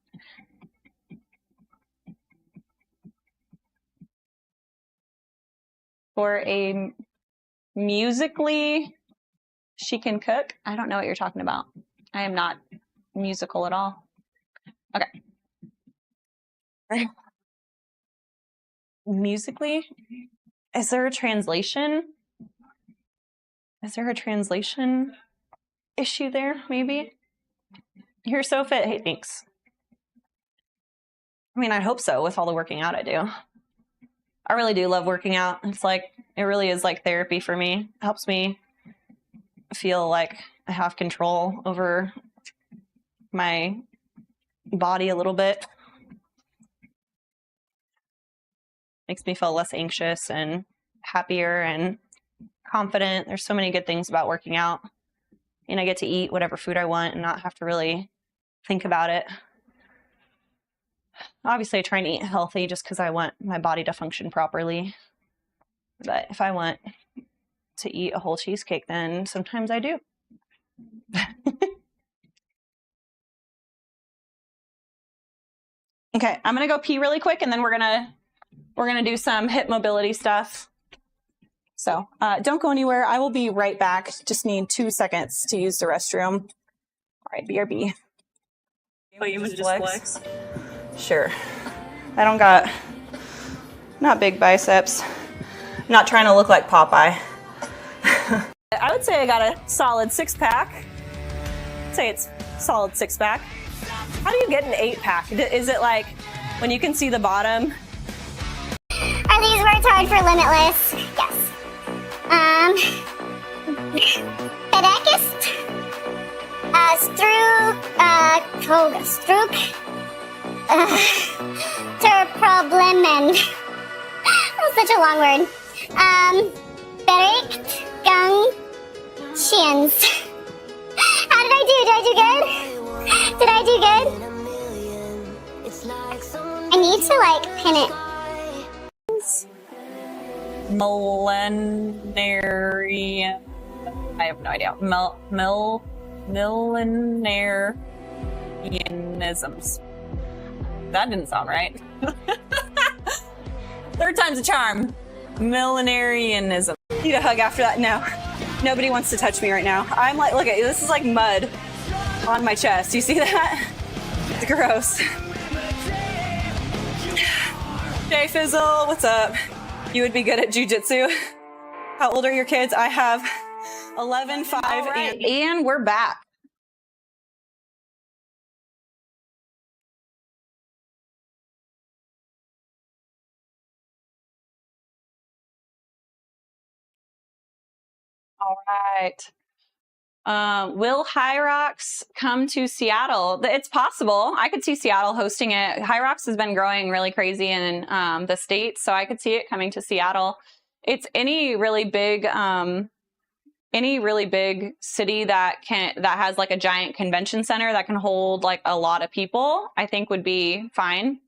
For a musically, she can cook. I don't know what you're talking about. I am not musical at all. Okay. Musically, is there a translation? Is there a translation issue there, maybe? You're so fit. Hey, thanks. I mean, I hope so with all the working out I do. I really do love working out. It really is like therapy for me. It helps me feel like I have control over my body a little bit. Makes me feel less anxious and happier and confident. There's so many good things about working out. And I get to eat whatever food I want and not have to really think about it. Obviously, I try and eat healthy just because I want my body to function properly. But if I want to eat a whole cheesecake, then sometimes I do. Okay, I'm gonna go pee really quick, and then we're gonna do some hip mobility stuff. So don't go anywhere. I will be right back. Just need 2 seconds to use the restroom. All right, BRB. Oh, you would just flex? Sure. I don't got, not big biceps. I'm not trying to look like Popeye. I would say I got a solid 6-pack. I'd say it's solid 6-pack. How do you get an 8-pack? Is it like when you can see the bottom? Are these worked hard for Limitless? Yes. Pedekist, Strook, Terproblemen. That's such a long word. Bericht, Gung, Shins. How did I do? Did I do good? Did I do good? I need to like pin it. Millenarian. I have no idea. Millenarianisms. That didn't sound right. Third time's a charm. Millenarianism. Need a hug after that? No. Nobody wants to touch me right now. I'm like, look at this is like mud on my chest. You see that? It's gross. Jay Fizzle, what's up? You would be good at jujitsu. How old are your kids? I have 11, 5, and we're back. All right. Will HYROX come to Seattle? It's possible. I could see Seattle hosting it. HYROX has been growing really crazy in the States, so I could see it coming to Seattle. It's any really big city that has like a giant convention center that can hold like a lot of people, I think would be fine.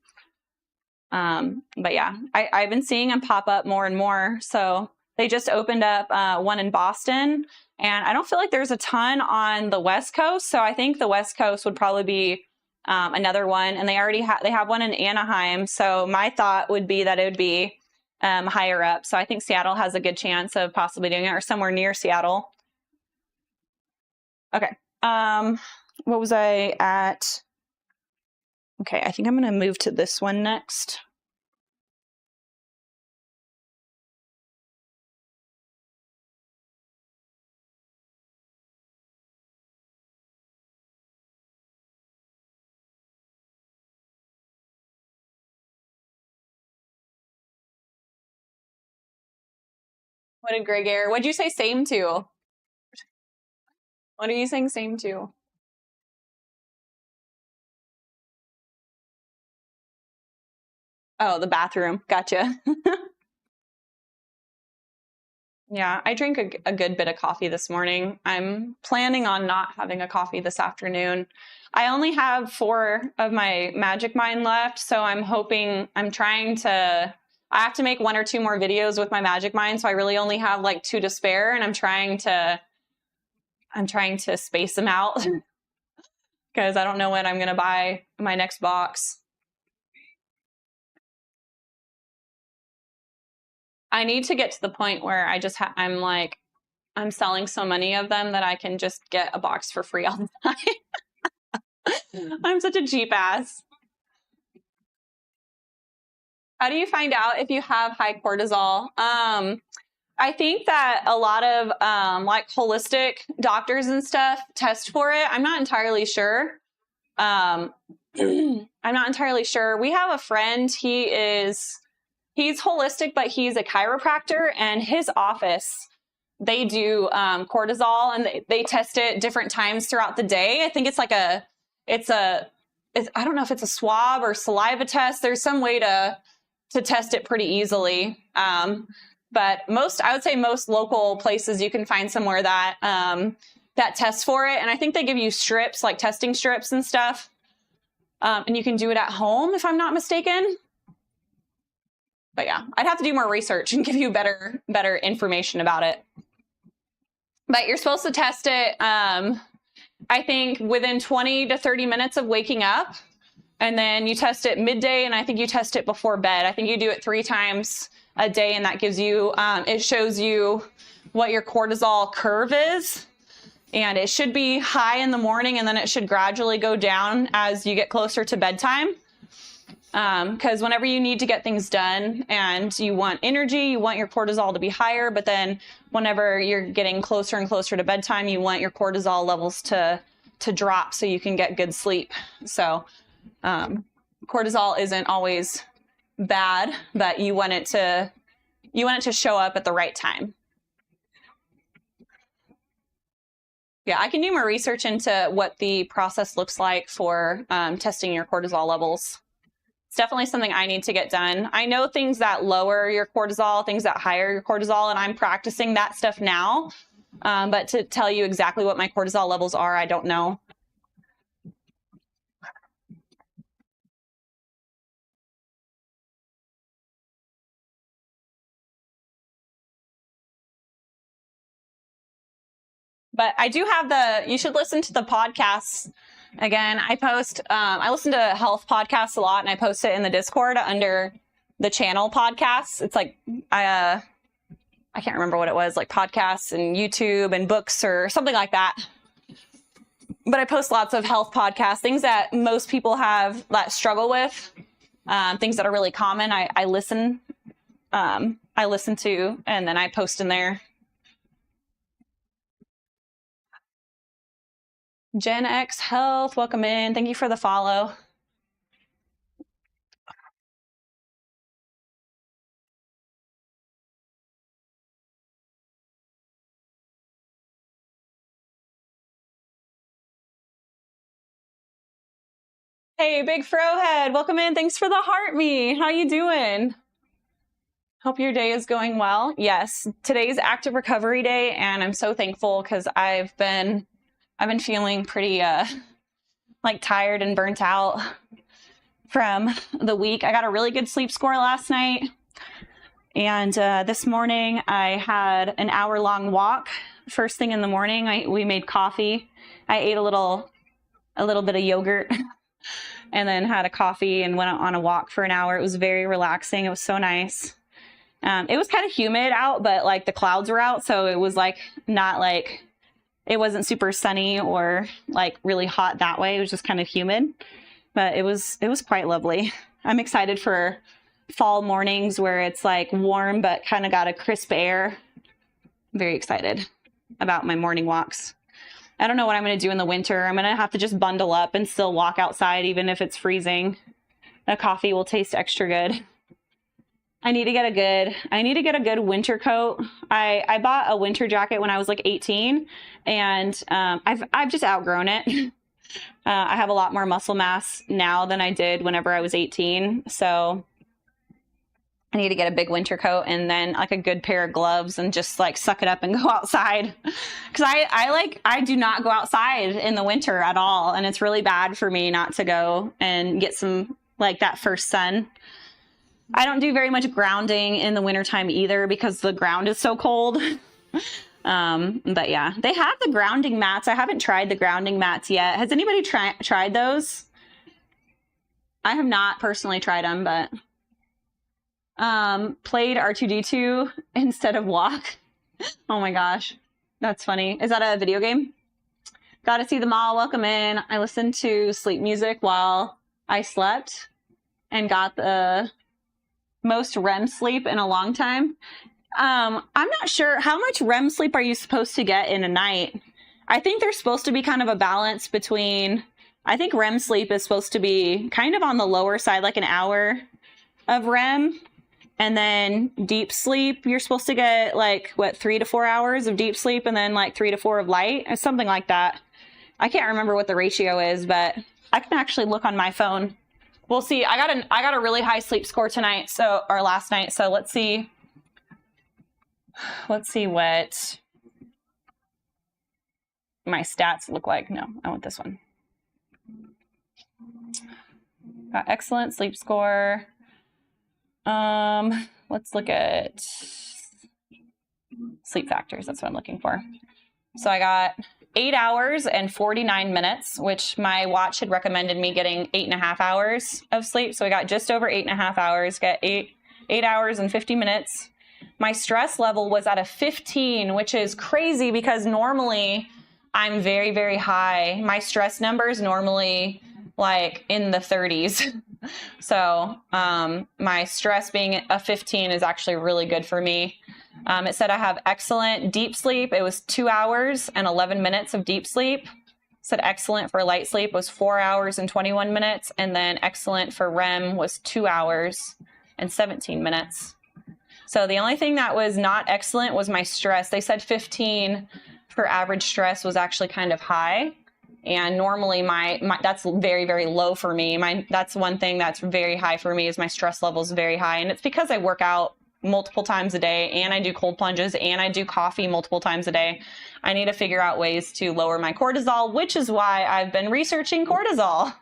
But yeah, I've been seeing them pop up more and more. So they just opened up one in Boston. And I don't feel like there's a ton on the West Coast, so I think the West Coast would probably be another one. And they already have one in Anaheim, so my thought would be that it would be higher up. So I think Seattle has a good chance of possibly doing it, or somewhere near Seattle. Okay, what was I at? Okay, I think I'm going to move to this one next. What did Greg Air? What'd you say same to? What are you saying same to? Oh, the bathroom. Gotcha. Yeah, I drank a good bit of coffee this morning. I'm planning on not having a coffee this afternoon. I only have 4 of my Magic Mind left, so I have to make 1 or 2 more videos with my Magic Mind, so I really only have like 2 to spare, and I'm trying to space them out because I don't know when I'm going to buy my next box. I need to get to the point where I'm selling so many of them that I can just get a box for free all the time. I'm such a cheap ass. How do you find out if you have high cortisol? I think that a lot of like holistic doctors and stuff test for it. I'm not entirely sure. I'm not entirely sure. We have a friend. He's holistic, but he's a chiropractor, and his office, they do cortisol, and they test it different times throughout the day. I think it's like I don't know if it's a swab or saliva test. There's some way to test it pretty easily. But I would say most local places you can find somewhere that tests for it. And I think they give you strips, like testing strips and stuff. And you can do it at home, if I'm not mistaken. But yeah, I'd have to do more research and give you better information about it. But you're supposed to test it, I think, within 20 to 30 minutes of waking up. And then you test it midday, and I think you test it before bed. I think you do it 3 times a day, and that gives you, it shows you what your cortisol curve is. And it should be high in the morning, and then it should gradually go down as you get closer to bedtime. Because whenever you need to get things done and you want energy, you want your cortisol to be higher, but then whenever you're getting closer and closer to bedtime, you want your cortisol levels to drop so you can get good sleep. So cortisol isn't always bad, but you want it to show up at the right time. Yeah, I can do more research into what the process looks like for testing your cortisol levels. It's definitely something I need to get done. I know things that lower your cortisol, things that higher your cortisol, and I'm practicing that stuff now. But to tell you exactly what my cortisol levels are, I don't know. But I do have you should listen to the podcasts. Again, I listen to health podcasts a lot, and I post it in the Discord under the channel podcasts. It's like, I can't remember what it was, like podcasts and YouTube and books or something like that. But I post lots of health podcasts, things that most people that struggle with, things that are really common. I listen to, and then I post in there. Gen X Health, welcome in. Thank you for the follow. Hey, Big Frohead, welcome in. Thanks for the heart me. How you doing? Hope your day is going well. Yes, today's active recovery day, and I'm so thankful because I've been feeling pretty like tired and burnt out from the week. I got a really good sleep score last night, and this morning I had an hour-long walk. First thing in the morning, we made coffee. I ate a little bit of yogurt and then had a coffee and went on a walk for an hour. It was very relaxing. It was so nice. It was kind of humid out, but like the clouds were out, so it was like not like, it wasn't super sunny or like really hot that way. It was just kind of humid, but it was quite lovely. I'm excited for fall mornings where it's like warm, but kind of got a crisp air. I'm very excited about my morning walks. I don't know what I'm going to do in the winter. I'm going to have to just bundle up and still walk outside, even if it's freezing. The coffee will taste extra good. I need to get a good winter coat. I bought a winter jacket when I was like 18, and I've just outgrown it. I have a lot more muscle mass now than I did whenever I was 18. So I need to get a big winter coat and then like a good pair of gloves and just like suck it up and go outside. Cause I do not go outside in the winter at all. And it's really bad for me not to go and get some like that first sun. I don't do very much grounding in the wintertime either because the ground is so cold. But yeah, they have the grounding mats. I haven't tried the grounding mats yet. Has anybody tried those? I have not personally tried them, but played R2-D2 instead of walk. Oh my gosh, that's funny. Is that a video game? Got to see them all. Welcome in. I listened to sleep music while I slept and got the most REM sleep in a long time. I'm not sure how much REM sleep are you supposed to get in a night. I think there's supposed to be kind of a balance between, I think REM sleep is supposed to be kind of on the lower side, like an hour of REM. And then deep sleep, you're supposed to get like, 3 to 4 hours of deep sleep and then like 3 to 4 of light or something like that. I can't remember what the ratio is, but I can actually look on my phone. We'll see. I got a really high sleep score tonight, or last night. So let's see what my stats look like. No, I want this one. Got excellent sleep score. Let's look at sleep factors. That's what I'm looking for. So I got 8 hours and 49 minutes, which my watch had recommended me getting 8.5 hours of sleep. So I got just over 8.5 hours, got 8 hours and 50 minutes. My stress level was at a 15, which is crazy because normally I'm very, very high. My stress number is normally like in the 30s. So my stress being a 15 is actually really good for me. It said I have excellent deep sleep. It was 2 hours and 11 minutes of deep sleep. It said excellent for light sleep was 4 hours and 21 minutes. And then excellent for REM was 2 hours and 17 minutes. So the only thing that was not excellent was my stress. They said 15 for average stress was actually kind of high. And normally my that's very, very low for me. That's one thing that's very high for me is my stress level is very high. And it's because I work out multiple times a day and I do cold plunges and I do coffee multiple times a day. I need to figure out ways to lower my cortisol, which is why I've been researching cortisol.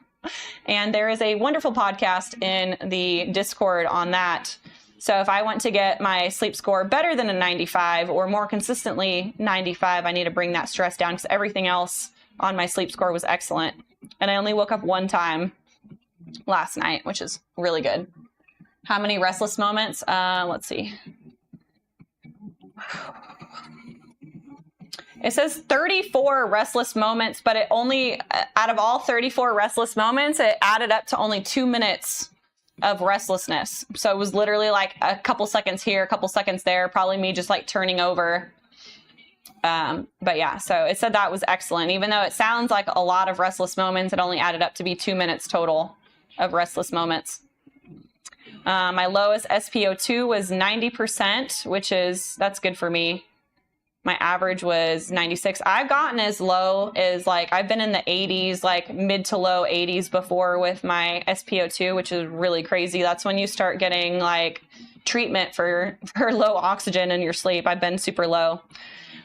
And there is a wonderful podcast in the Discord on that. So if I want to get my sleep score better than a 95 or more consistently 95, I need to bring that stress down because everything else on my sleep score was excellent. And I only woke up one time last night, which is really good. How many restless moments? Let's see. It says 34 restless moments, but it only, out of all 34 restless moments, it added up to only 2 minutes of restlessness. So it was literally like a couple seconds here, a couple seconds there, probably me just like turning over. But yeah, so it said that was excellent. Even though it sounds like a lot of restless moments, it only added up to be 2 minutes total of restless moments. My lowest SpO2 was 90%, that's good for me. My average was 96. I've gotten as low as like, I've been in the 80s, like mid to low 80s before with my SpO2, which is really crazy. That's when you start getting like treatment for low oxygen in your sleep. I've been super low.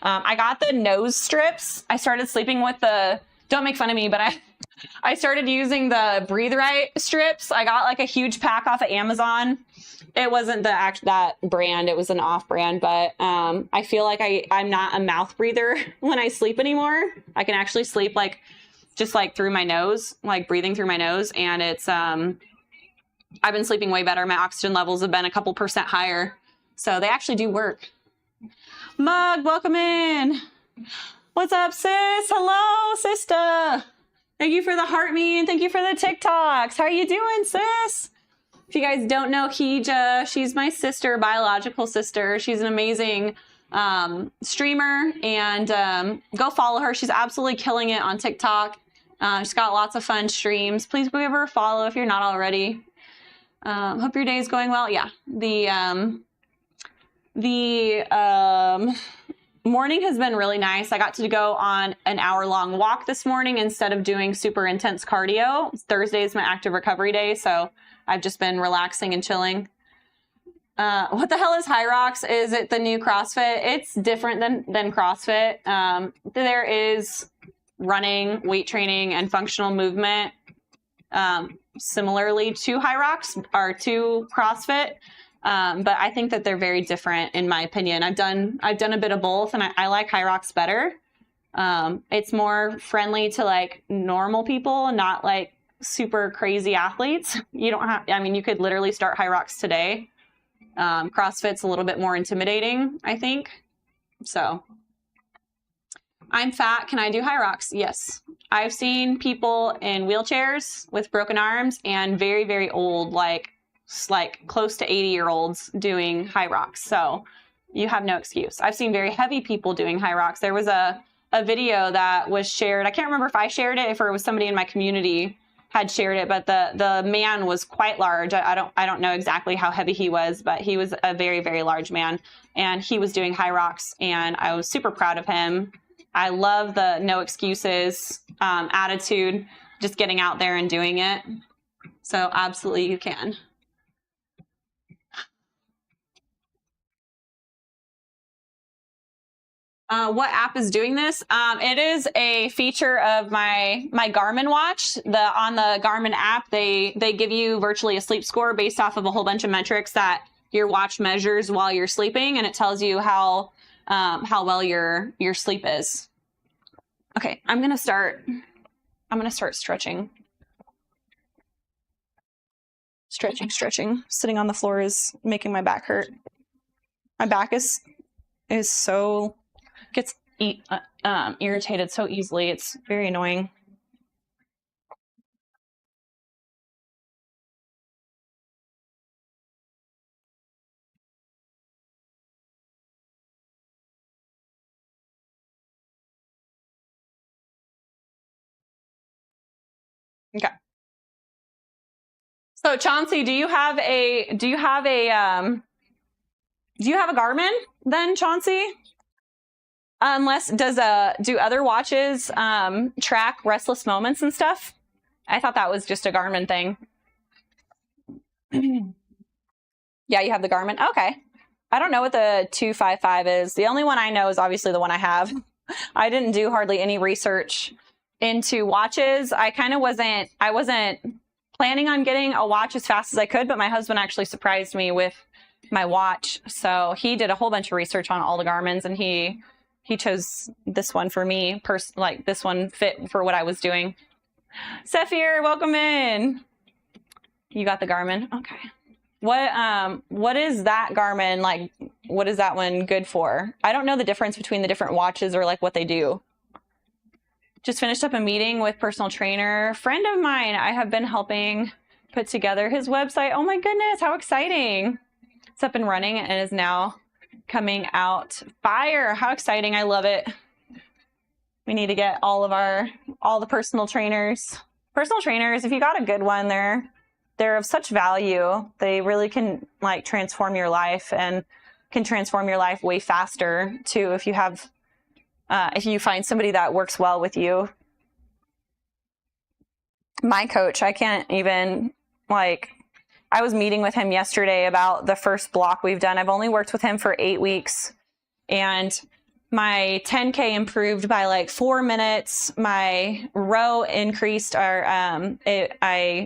I got the nose strips. I started sleeping with don't make fun of me, but I started using the Breathe Right strips. I got like a huge pack off of Amazon. It wasn't that brand. It was an off brand, but I feel like I'm not a mouth breather when I sleep anymore. I can actually sleep like just like through my nose, like breathing through my nose. And it's, I've been sleeping way better. My oxygen levels have been a couple percent higher. So they actually do work. Mug, welcome in. What's up, sis? Hello, sister. Thank you for the heart me and thank you for the TikToks. How are you doing, sis? If you guys don't know Hija, she's my sister, biological sister. She's an amazing streamer and go follow her. She's absolutely killing it on TikTok. She's got lots of fun streams. Please go give her a follow if you're not already. Hope your day is going well. Yeah, the morning has been really nice. I got to go on an hour-long walk this morning instead of doing super intense cardio. Thursday is my active recovery day, so I've just been relaxing and chilling. What the hell is HYROX? Is it the new CrossFit? It's different than CrossFit. There is running, weight training, and functional movement similarly to HYROX or to CrossFit. But I think that they're very different in my opinion. I've done a bit of both and I like HYROX better. It's more friendly to like normal people, not like super crazy athletes. You don't have, I mean, you could literally start HYROX today. CrossFit's a little bit more intimidating, I think. So I'm fat. Can I do HYROX? Yes. I've seen people in wheelchairs with broken arms and very, very old, like close to 80-year-olds doing HYROX. So you have no excuse. I've seen very heavy people doing HYROX. There was a video that was shared. I can't remember if I shared it, if it was somebody in my community had shared it, but the man was quite large. I don't know exactly how heavy he was, but he was a very, very large man and he was doing HYROX and I was super proud of him. I love the no excuses attitude, just getting out there and doing it. So absolutely you can. What app is doing this? It is a feature of my Garmin watch. On the Garmin app, they give you virtually a sleep score based off of a whole bunch of metrics that your watch measures while you're sleeping, and it tells you how well your sleep is. Okay, I'm gonna start stretching. Stretching. Sitting on the floor is making my back hurt. My back is so irritated so easily. It's very annoying. Okay. So Chauncey, do you have a Garmin then, Chauncey? Unless do other watches track restless moments and stuff? I thought that was just a Garmin thing. Yeah, you have the Garmin. Okay. I don't know what the 255 is. The only one I know is obviously the one I have. I didn't do hardly any research into watches. I wasn't planning on getting a watch as fast as I could, but my husband actually surprised me with my watch. So he did a whole bunch of research on all the Garmins, and he chose this one for me. Like this one fit for what I was doing. Sephir, welcome in. You got the Garmin. Okay. What is that Garmin like? What is that one good for? I don't know the difference between the different watches or like what they do. Just finished up a meeting with personal trainer, friend of mine. I have been helping put together his website. Oh my goodness, how exciting. It's up and running and is now coming out fire. How exciting. I love it. We need to get all the personal trainers. Personal trainers, if you got a good one, they're of such value. They really can like transform your life, and can transform your life way faster too if you have if you find somebody that works well with you. My coach, I can't even I was meeting with him yesterday about the first block we've done. I've only worked with him for 8 weeks, and my 10K improved by like 4 minutes. My row increased, I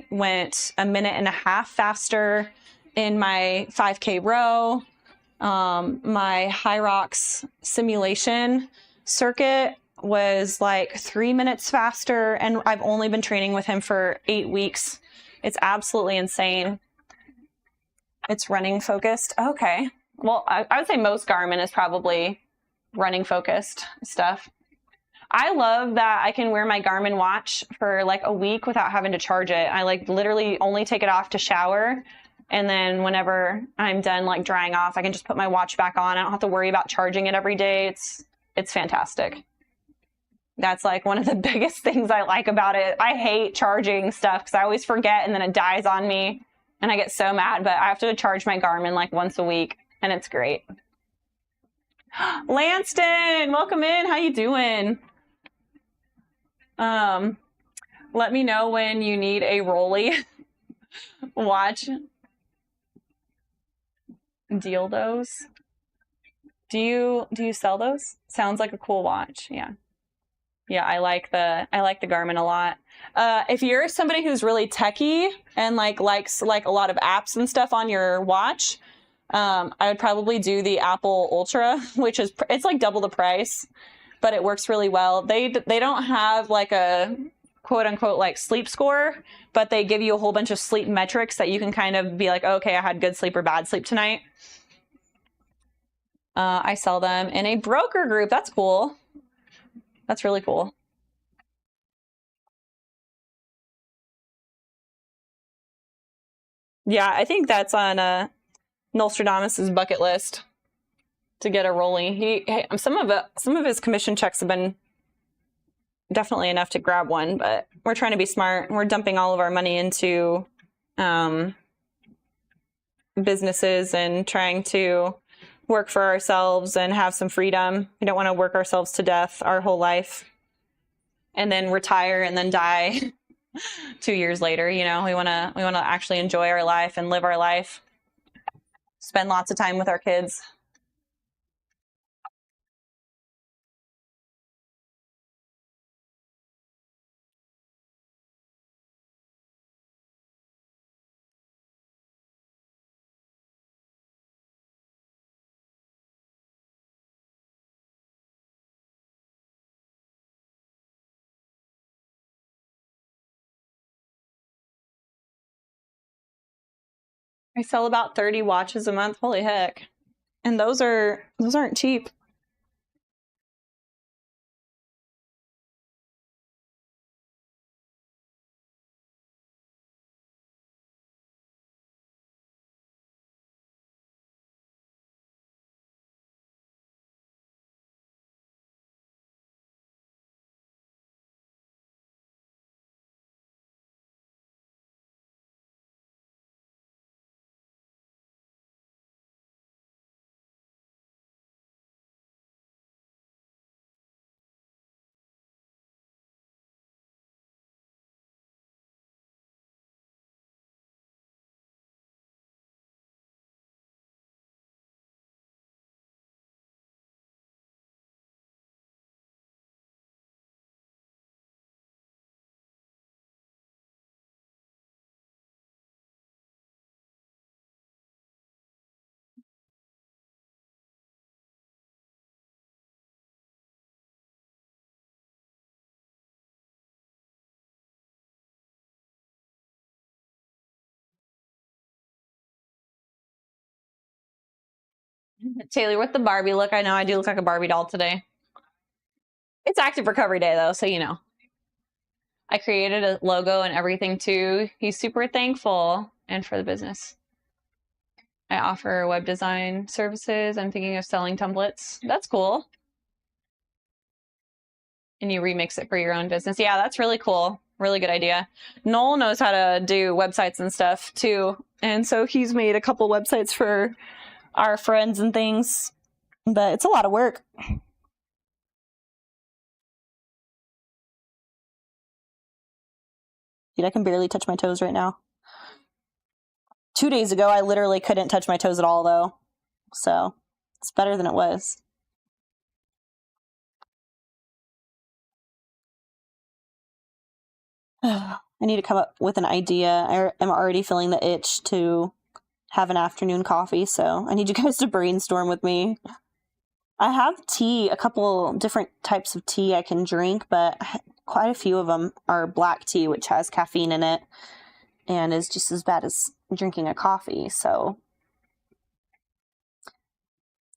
went 1.5 minutes faster in my 5K row. My HYROX simulation circuit was like 3 minutes faster, and I've only been training with him for 8 weeks. It's absolutely insane. It's running focused. Okay. Well, I would say most Garmin is probably running focused stuff. I love that I can wear my Garmin watch for like a week without having to charge it. I like literally only take it off to shower, and then whenever I'm done like drying off, I can just put my watch back on. I don't have to worry about charging it every day. It's fantastic. That's like one of the biggest things I like about it. I hate charging stuff because I always forget and then it dies on me and I get so mad, but I have to charge my Garmin like once a week, and it's great. Lanston, welcome in. How you doing? Let me know when you need a Rolly watch. Deal those. Do you sell those? Sounds like a cool watch. Yeah. Yeah, I like the Garmin a lot. If you're somebody who's really techie and likes like a lot of apps and stuff on your watch, I would probably do the Apple Ultra, which it's like double the price, but it works really well. They don't have like a quote unquote like sleep score, but they give you a whole bunch of sleep metrics that you can kind of be like, okay, I had good sleep or bad sleep tonight. I sell them in a broker group. That's cool. That's really cool. Yeah, I think that's on Nostradamus's bucket list to get a Rolly. Some of his commission checks have been definitely enough to grab one, but we're trying to be smart. We're dumping all of our money into businesses and trying to work for ourselves and have some freedom. We don't want to work ourselves to death our whole life and then retire and then die 2 years later. You know, we want to actually enjoy our life and live our life, spend lots of time with our kids. I sell about 30 watches a month. Holy heck. And those aren't cheap. Taylor with the Barbie look. I know I do look like a Barbie doll today. It's active recovery day though, so you know. I created a logo and everything too. He's super thankful and for the business. I offer web design services. I'm thinking of selling templates. That's cool. And you remix it for your own business. Yeah, that's really cool. Really good idea. Noel knows how to do websites and stuff too. And so he's made a couple websites for our friends and things. But it's a lot of work. Dude, I can barely touch my toes right now. 2 days ago, I literally couldn't touch my toes at all, though. So, it's better than it was. I need to come up with an idea. I am already feeling the itch to have an afternoon coffee, so I need you guys to brainstorm with me. I have tea, a couple different types of tea I can drink, but quite a few of them are black tea, which has caffeine in it and is just as bad as drinking a coffee. So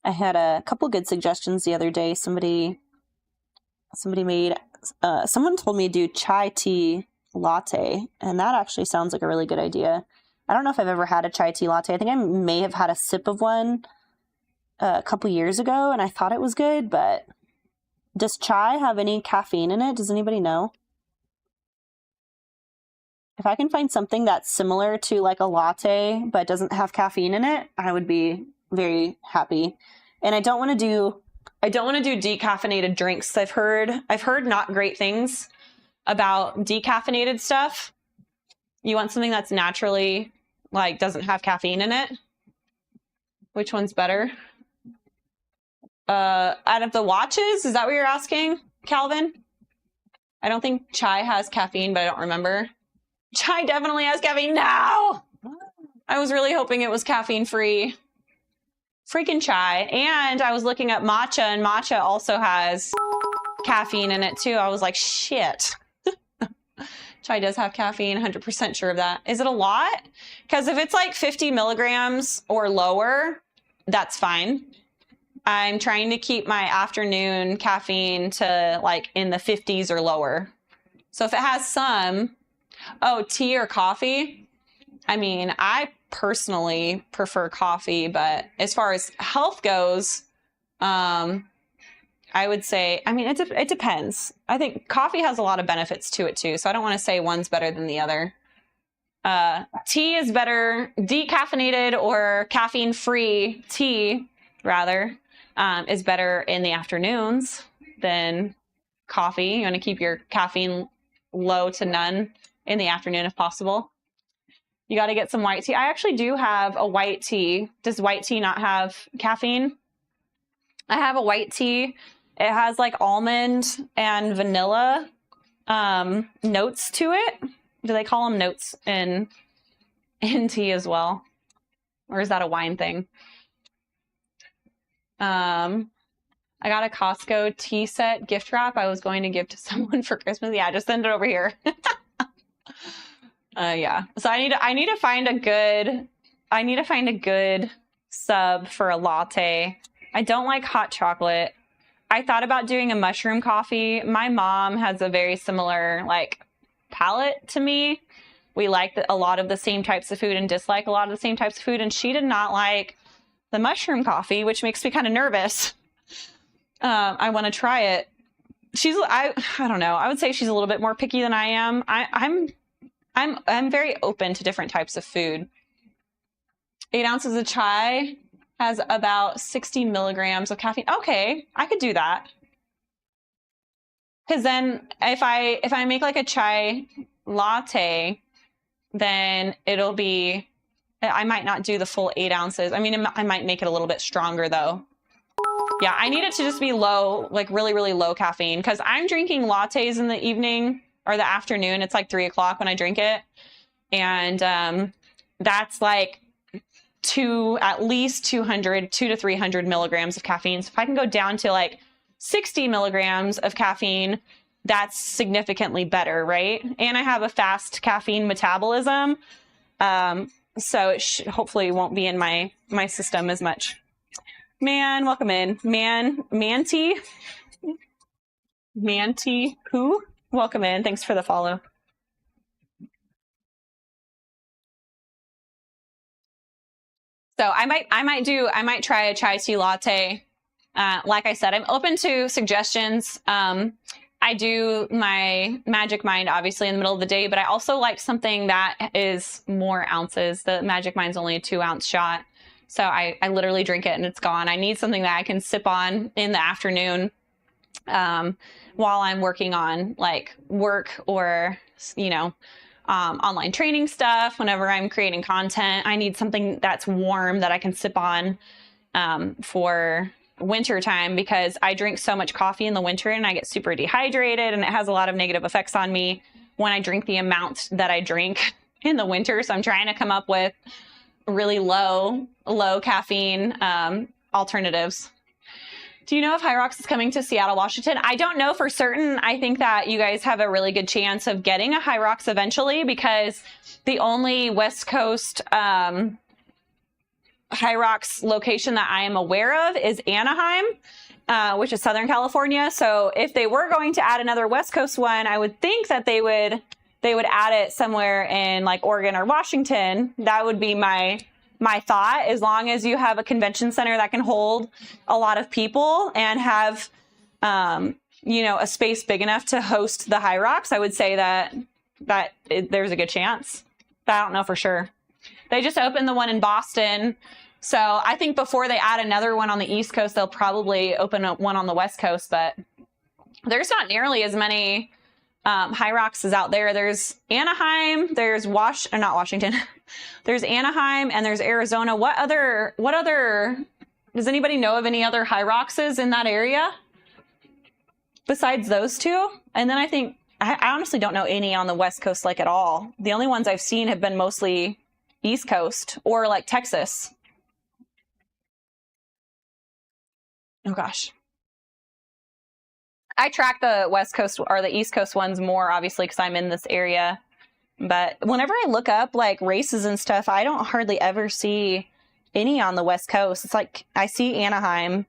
I had a couple good suggestions the other day. Somebody made, someone told me to do chai tea latte, and that actually sounds like a really good idea. I don't know if I've ever had a chai tea latte. I think I may have had a sip of one a couple years ago, and I thought it was good, but does chai have any caffeine in it? Does anybody know? If I can find something that's similar to like a latte but doesn't have caffeine in it, I would be very happy. And I don't want to do decaffeinated drinks. I've heard not great things about decaffeinated stuff. You want something that's naturally like doesn't have caffeine in it. Which one's better? Out of the watches, is that what you're asking, Calvin? I don't think chai has caffeine, but I don't remember. Chai definitely has caffeine. No! I was really hoping it was caffeine free. Freaking chai. And I was looking up matcha, and matcha also has caffeine in it too. I was like, shit. Chai does have caffeine, 100% sure of that. Is it a lot? Because if it's like 50 milligrams or lower, that's fine. I'm trying to keep my afternoon caffeine to like in the 50s or lower. So if it has some, tea or coffee. I mean, I personally prefer coffee, but as far as health goes, I would say, I mean, it depends. I think coffee has a lot of benefits to it too. So I don't want to say one's better than the other. Tea is better, decaffeinated or caffeine-free tea, rather, is better in the afternoons than coffee. You want to keep your caffeine low to none in the afternoon if possible. You got to get some white tea. I actually do have a white tea. Does white tea not have caffeine? I have a white tea. It has like almond and vanilla notes to it. Do they call them notes in tea as well? Or is that a wine thing? I got a Costco tea set gift wrap I was going to give to someone for Christmas. Yeah, just send it over here. Yeah. So I need to find a good sub for a latte. I don't like hot chocolate. I thought about doing a mushroom coffee. My mom has a very similar like palate to me. We like a lot of the same types of food and dislike a lot of the same types of food, and she did not like the mushroom coffee, which makes me kind of nervous. I want to try it. I don't know. I would say she's a little bit more picky than I am. I'm very open to different types of food. 8 ounces of chai has about 60 milligrams of caffeine. Okay, I could do that. Because then if I make like a chai latte, then it'll be, I might not do the full 8 ounces. I mean, I might make it a little bit stronger though. Yeah, I need it to just be low, like really, really low caffeine, because I'm drinking lattes in the evening or the afternoon. It's like 3 o'clock when I drink it. And that's like at least 200 to 300 milligrams of caffeine. So if I can go down to like 60 milligrams of caffeine, that's significantly better, right? And I have a fast caffeine metabolism. So it hopefully won't be in my system as much. Man, welcome in. Manti who? Welcome in. Thanks for the follow. So I might try a chai tea latte. Like I said, I'm open to suggestions. I do my Magic Mind obviously in the middle of the day, but I also like something that is more ounces. The Magic Mind's only a 2-ounce shot. So I literally drink it and it's gone. I need something that I can sip on in the afternoon while I'm working on like work or, you know, online training stuff. Whenever I'm creating content, I need something that's warm that I can sip on for winter time, because I drink so much coffee in the winter and I get super dehydrated, and it has a lot of negative effects on me when I drink the amount that I drink in the winter. So I'm trying to come up with really low caffeine alternatives. Do you know if HYROX is coming to Seattle, Washington? I don't know for certain. I think that you guys have a really good chance of getting a HYROX eventually, because the only West Coast HYROX location that I am aware of is Anaheim, which is Southern California. So if they were going to add another West Coast one, I would think that they would add it somewhere in like Oregon or Washington. That would be my thought. As long as you have a convention center that can hold a lot of people and have, you know, a space big enough to host the HYROX, I would say that there's a good chance. But I don't know for sure. They just opened the one in Boston. So I think before they add another one on the East Coast, they'll probably open up one on the West Coast. But there's not nearly as many HYROXs out there. There's Anaheim, there's not Washington. There's Anaheim and there's Arizona. What other, does anybody know of any other HYROXs in that area besides those two? And then I honestly don't know any on the West Coast, like at all. The only ones I've seen have been mostly East Coast or like Texas. Oh gosh. I track the West Coast or the East Coast ones more, obviously, because I'm in this area. But whenever I look up like races and stuff, I don't hardly ever see any on the West Coast. It's like I see Anaheim,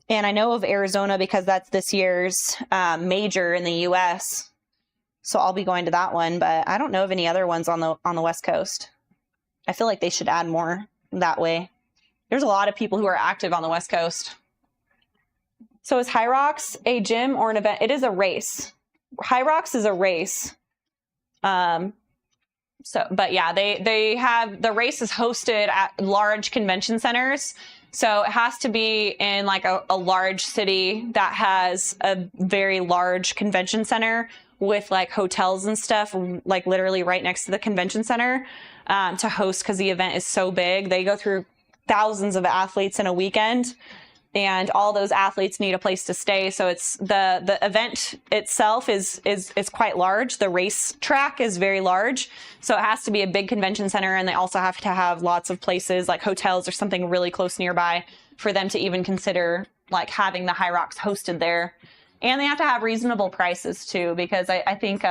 and I know of Arizona because that's this year's major in the U.S. So I'll be going to that one, but I don't know of any other ones on the West Coast. I feel like they should add more that way. There's a lot of people who are active on the West Coast. So is HYROX a gym or an event? It is a race. HYROX is a race. But yeah, they have, the race is hosted at large convention centers. So it has to be in like a large city that has a very large convention center with like hotels and stuff, like literally right next to the convention center to host, because the event is so big. They go through thousands of athletes in a weekend, and all those athletes need a place to stay. So it's the event itself is quite large. The race track is very large. So it has to be a big convention center, and they also have to have lots of places like hotels or something really close nearby for them to even consider like having the HYROX hosted there. And they have to have reasonable prices too, because I think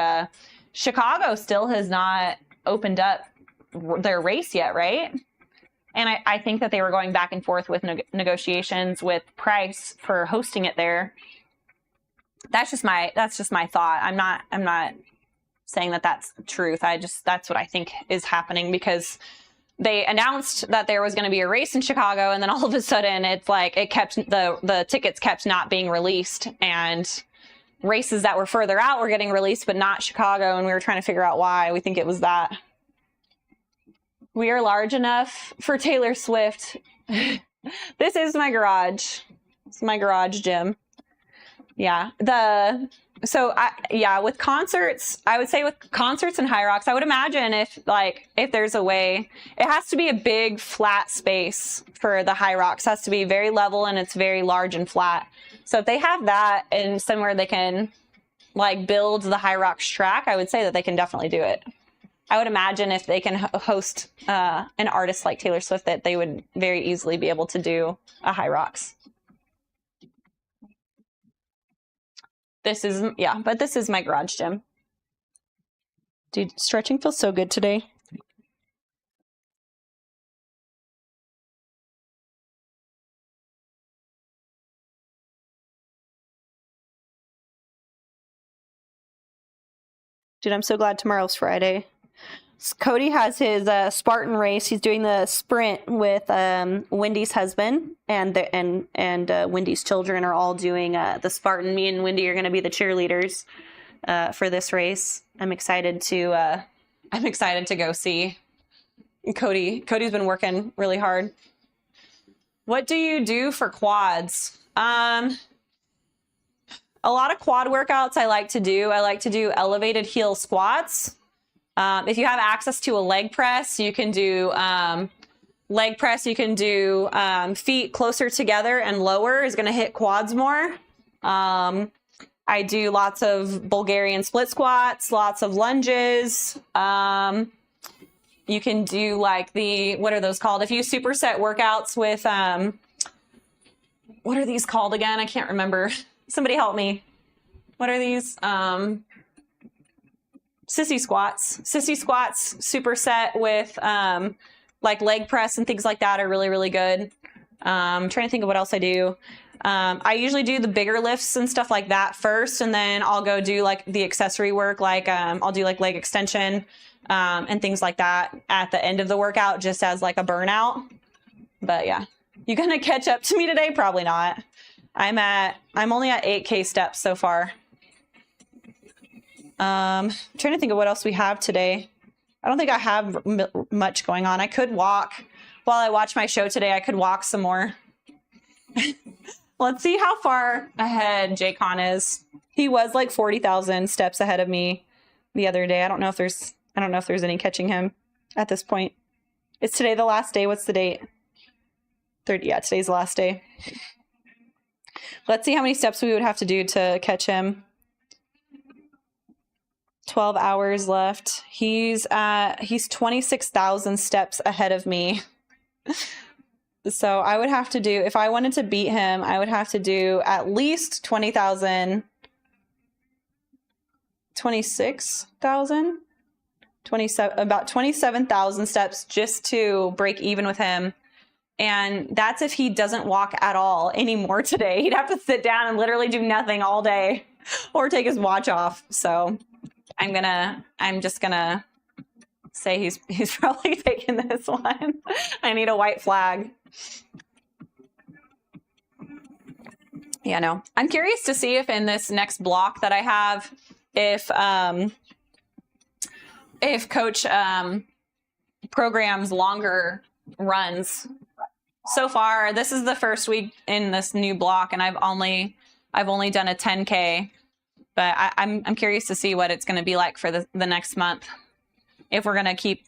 Chicago still has not opened up their race yet, right? And I think that they were going back and forth with negotiations with price for hosting it there. That's just my thought. I'm not saying that that's the truth. That's what I think is happening, because they announced that there was going to be a race in Chicago, and then all of a sudden it's like the tickets kept not being released, and races that were further out were getting released, but not Chicago. And we were trying to figure out why. We think it was that. We are large enough for Taylor Swift. This is my garage. It's my garage gym. Yeah. With concerts, I would say with concerts and HYROX, I would imagine if there's a way, it has to be a big flat space for the HYROX. It has to be very level, and it's very large and flat. So if they have that and somewhere they can like build the HYROX track, I would say that they can definitely do it. I would imagine if they can host an artist like Taylor Swift, that they would very easily be able to do a HYROX. This is my garage gym. Dude, stretching feels so good today. Dude, I'm so glad tomorrow's Friday. Cody has his Spartan race. He's doing the sprint with Wendy's husband, and Wendy's children are all doing the Spartan. Me and Wendy are going to be the cheerleaders for this race. I'm excited to go see Cody. Cody's been working really hard. What do you do for quads? A lot of quad workouts I like to do. I like to do elevated heel squats. If you have access to a leg press, you can do leg press. You can do feet closer together and lower is going to hit quads more. I do lots of Bulgarian split squats, lots of lunges. You can do like what are those called? If you superset workouts with, what are these called again? I can't remember. Somebody help me. What are these? Sissy squats. Sissy squats superset with like leg press and things like that are really, really good. I'm trying to think of what else I do. I usually do the bigger lifts and stuff like that first, and then I'll go do like the accessory work. Like I'll do like leg extension and things like that at the end of the workout, just as like a burnout. But yeah, you gonna catch up to me today? Probably not. I'm only at 8K steps so far. Trying to think of what else we have today. I don't think I have much going on. I could walk while I watch my show today. I could walk some more. Let's see how far ahead Jaycon is. He was like 40,000 steps ahead of me the other day. I don't know if there's any catching him at this point. Is today the last day? What's the date? 30. Yeah, today's the last day. Let's see how many steps we would have to do to catch him. 12 hours left. He's 26,000 steps ahead of me. So I would have to do, if I wanted to beat him, I would have to do at least 26,000, about 27,000 steps just to break even with him. And that's if he doesn't walk at all anymore today. He'd have to sit down and literally do nothing all day or take his watch off. So I'm just gonna say he's probably taking this one. I need a white flag. Yeah, no. I'm curious to see if in this next block that I have, if coach programs longer runs. So far, this is the first week in this new block, and I've only done a 10K. But I'm curious to see what it's going to be like for the next month. If we're going to keep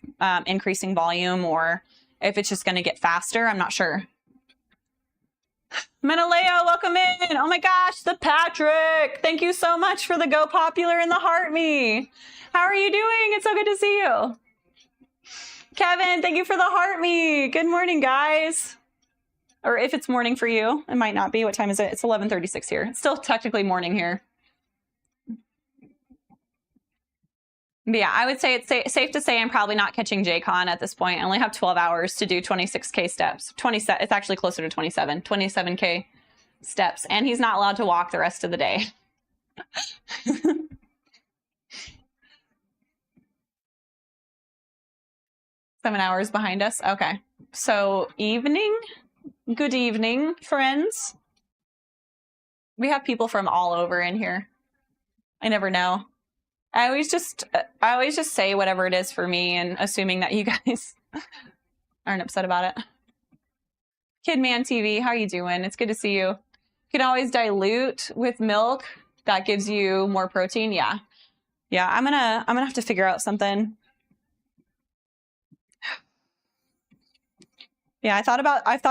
increasing volume or if it's just going to get faster, I'm not sure. Menaleo, welcome in. Oh my gosh, the Patrick. Thank you so much for the Go Popular and the Heart Me. How are you doing? It's so good to see you. Kevin, thank you for the Heart Me. Good morning, guys. Or if it's morning for you, it might not be. What time is it? It's 11:36 here. It's still technically morning here. But yeah, I would say it's safe to say I'm probably not catching Jaycon at this point. I only have 12 hours to do 26K steps. It's actually closer to 27K steps. And he's not allowed to walk the rest of the day. 7 hours behind us. Okay. So evening. Good evening, friends. We have people from all over in here. I never know. I always just say whatever it is for me and assuming that you guys aren't upset about it. Kidman TV, how are you doing? It's good to see you. You can always dilute with milk. That gives you more protein. Yeah. Yeah, I'm gonna have to figure out something. Yeah, I thought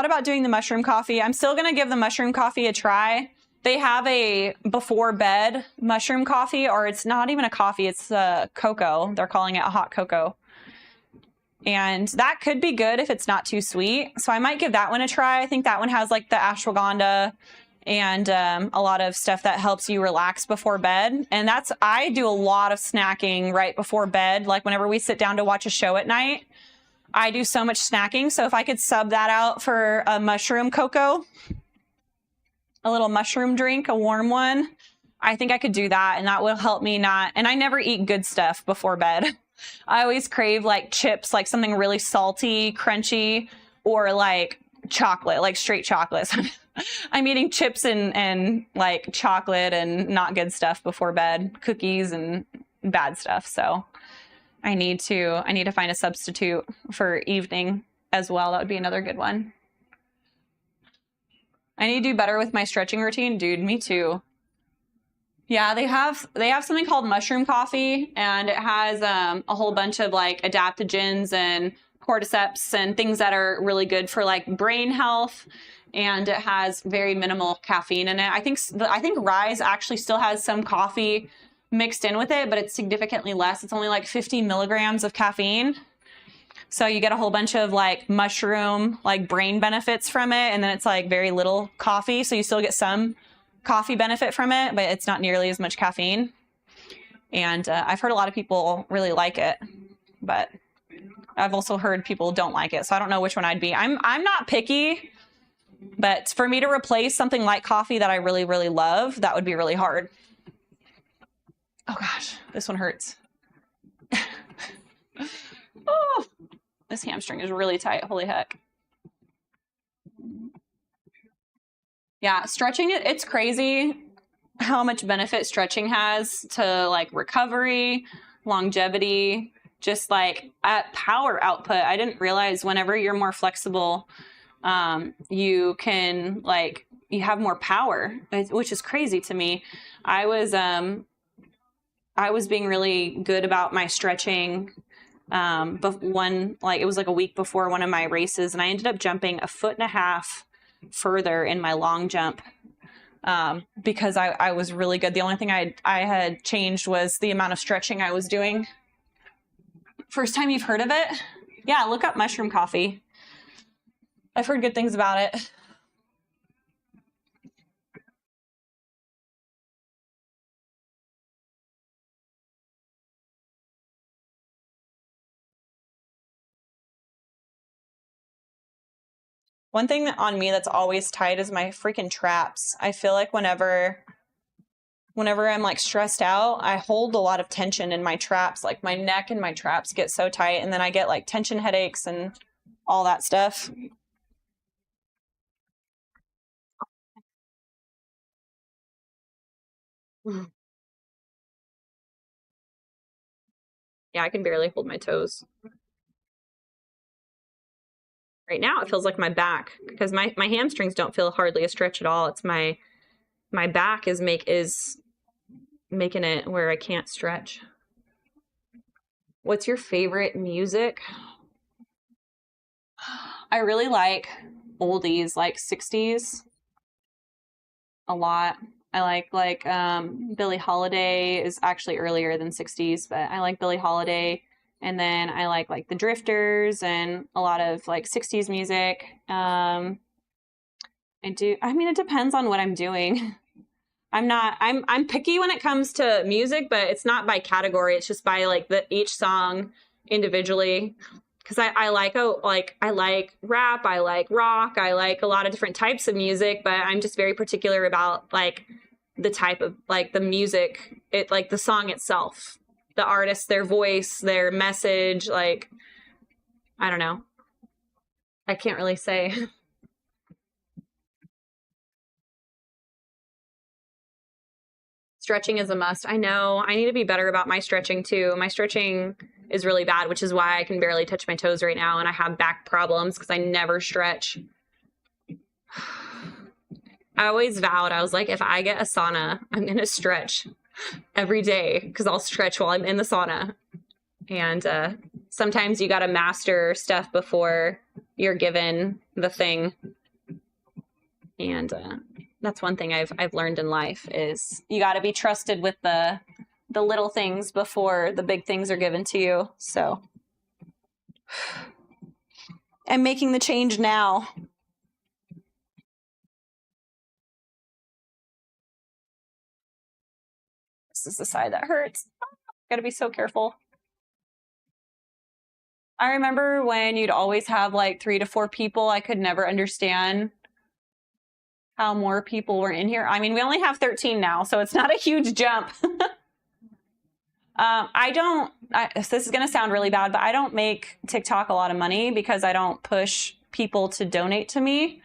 about doing the mushroom coffee. I'm still gonna give the mushroom coffee a try. They have a before bed mushroom coffee, or it's not even a coffee, it's cocoa. They're calling it a hot cocoa. And that could be good if it's not too sweet. So I might give that one a try. I think that one has like the ashwagandha and a lot of stuff that helps you relax before bed. And I do a lot of snacking right before bed. Like whenever we sit down to watch a show at night, I do so much snacking. So if I could sub that out for a mushroom cocoa, a little mushroom drink, a warm one, I think I could do that, and that will help me not, and I never eat good stuff before bed. I always crave like chips, like something really salty, crunchy, or like chocolate, like straight chocolate. I'm eating chips and like chocolate and not good stuff before bed, cookies and bad stuff. So I need to find a substitute for evening as well. That would be another good one. I need to do better with my stretching routine. Dude, me too. Yeah, they have something called mushroom coffee, and it has a whole bunch of like adaptogens and cordyceps and things that are really good for like brain health. And it has very minimal caffeine in it. I think Rise actually still has some coffee mixed in with it, but it's significantly less. It's only like 50 milligrams of caffeine. So you get a whole bunch of like mushroom, like brain benefits from it. And then it's like very little coffee. So you still get some coffee benefit from it, but it's not nearly as much caffeine. And I've heard a lot of people really like it, but I've also heard people don't like it. So I don't know which one I'd be. I'm not picky, but for me to replace something like coffee that I really, really love, that would be really hard. Oh gosh, this one hurts. Oh, this hamstring is really tight. Holy heck. Yeah, stretching, it's crazy how much benefit stretching has to like recovery, longevity, just like at power output. I didn't realize whenever you're more flexible, you can like, you have more power, which is crazy to me. I was being really good about my stretching but it was like a week before one of my races, and I ended up jumping 1.5 feet further in my long jump because I was really good. The only thing I had changed was the amount of stretching I was doing. First time you've heard of it? Yeah, look up mushroom coffee. I've heard good things about it. One thing on me that's always tight is my freaking traps. I feel like whenever I'm like stressed out, I hold a lot of tension in my traps. Like my neck and my traps get so tight, and then I get like tension headaches and all that stuff. Yeah, I can barely hold my toes. Right now it feels like my back, because my hamstrings don't feel hardly a stretch at all. It's my back is making it where I can't stretch. What's your favorite music? I really like oldies, like 60s a lot. I like Billie Holiday is actually earlier than 60s, but I like Billie Holiday. And then I like the Drifters and a lot of like 60s music. I mean, it depends on what I'm doing. I'm picky when it comes to music, but it's not by category. It's just by like each song individually. Cause I like rap, I like rock, I like a lot of different types of music, but I'm just very particular about like the type of like the music, like the song itself, the artist, their voice, their message. Like, I don't know. I can't really say. Stretching is a must. I know. I need to be better about my stretching too. My stretching is really bad, which is why I can barely touch my toes right now, and I have back problems because I never stretch. I always vowed, I was like, if I get a sauna, I'm going to stretch every day because I'll stretch while I'm in the sauna. And sometimes you got to master stuff before you're given the thing. And that's one thing I've learned in life is you got to be trusted with the little things before the big things are given to you. So I'm making the change now. This is the side that hurts. Gotta be so careful. I remember when you'd always have like 3 to 4 people. I could never understand how more people were in here. I mean, we only have 13 now, so it's not a huge jump. This is going to sound really bad, but I don't make TikTok a lot of money because I don't push people to donate to me.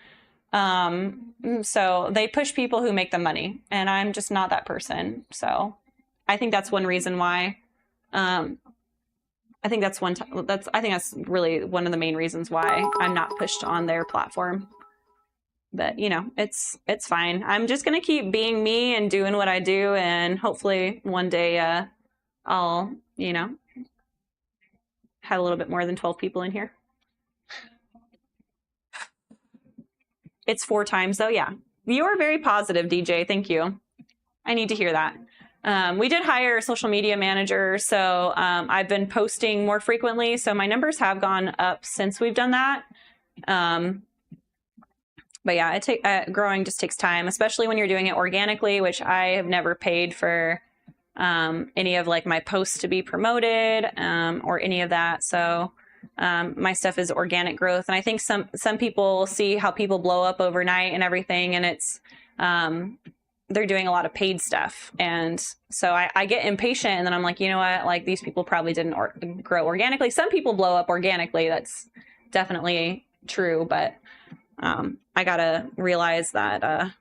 So they push people who make them money, and I'm just not that person. So I think that's one reason why, I think that's really one of the main reasons why I'm not pushed on their platform. But, you know, it's fine. I'm just going to keep being me and doing what I do. And hopefully one day, I'll, you know, have a little bit more than 12 people in here. It's 4 times though. Yeah. You are very positive, DJ. Thank you. I need to hear that. We did hire a social media manager, so I've been posting more frequently. So my numbers have gone up since we've done that. But yeah, growing just takes time, especially when you're doing it organically, which I have never paid for any of like my posts to be promoted or any of that. So my stuff is organic growth. And I think some people see how people blow up overnight and everything, and it's they're doing a lot of paid stuff. And so I get impatient, and then I'm like, you know what, like these people probably didn't grow organically. Some people blow up organically. That's definitely true. But I gotta realize that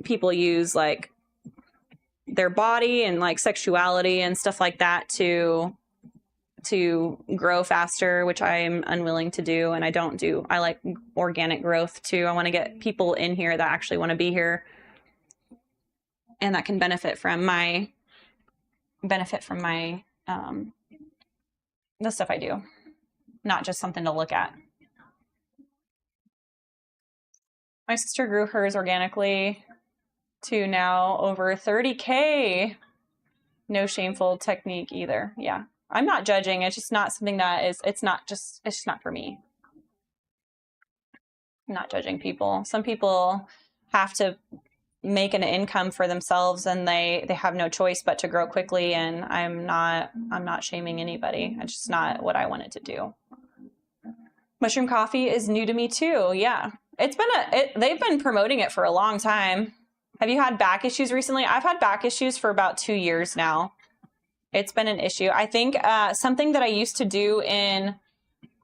people use like their body and like sexuality and stuff like that to grow faster, which I'm unwilling to do. And I like organic growth too. I want to get people in here that actually want to be here and that can benefit from my the stuff I do, not just something to look at. My sister grew hers organically to now over 30K. No shameful technique either. Yeah. I'm not judging. It's just not something that it's just not for me. I'm not judging people. Some people have to make an income for themselves and they have no choice but to grow quickly. And I'm not shaming anybody. It's just not what I wanted to do. Mushroom coffee is new to me too. Yeah. They've been promoting it for a long time. Have you had back issues recently? I've had back issues for about 2 years now. It's been an issue. I think something that I used to do in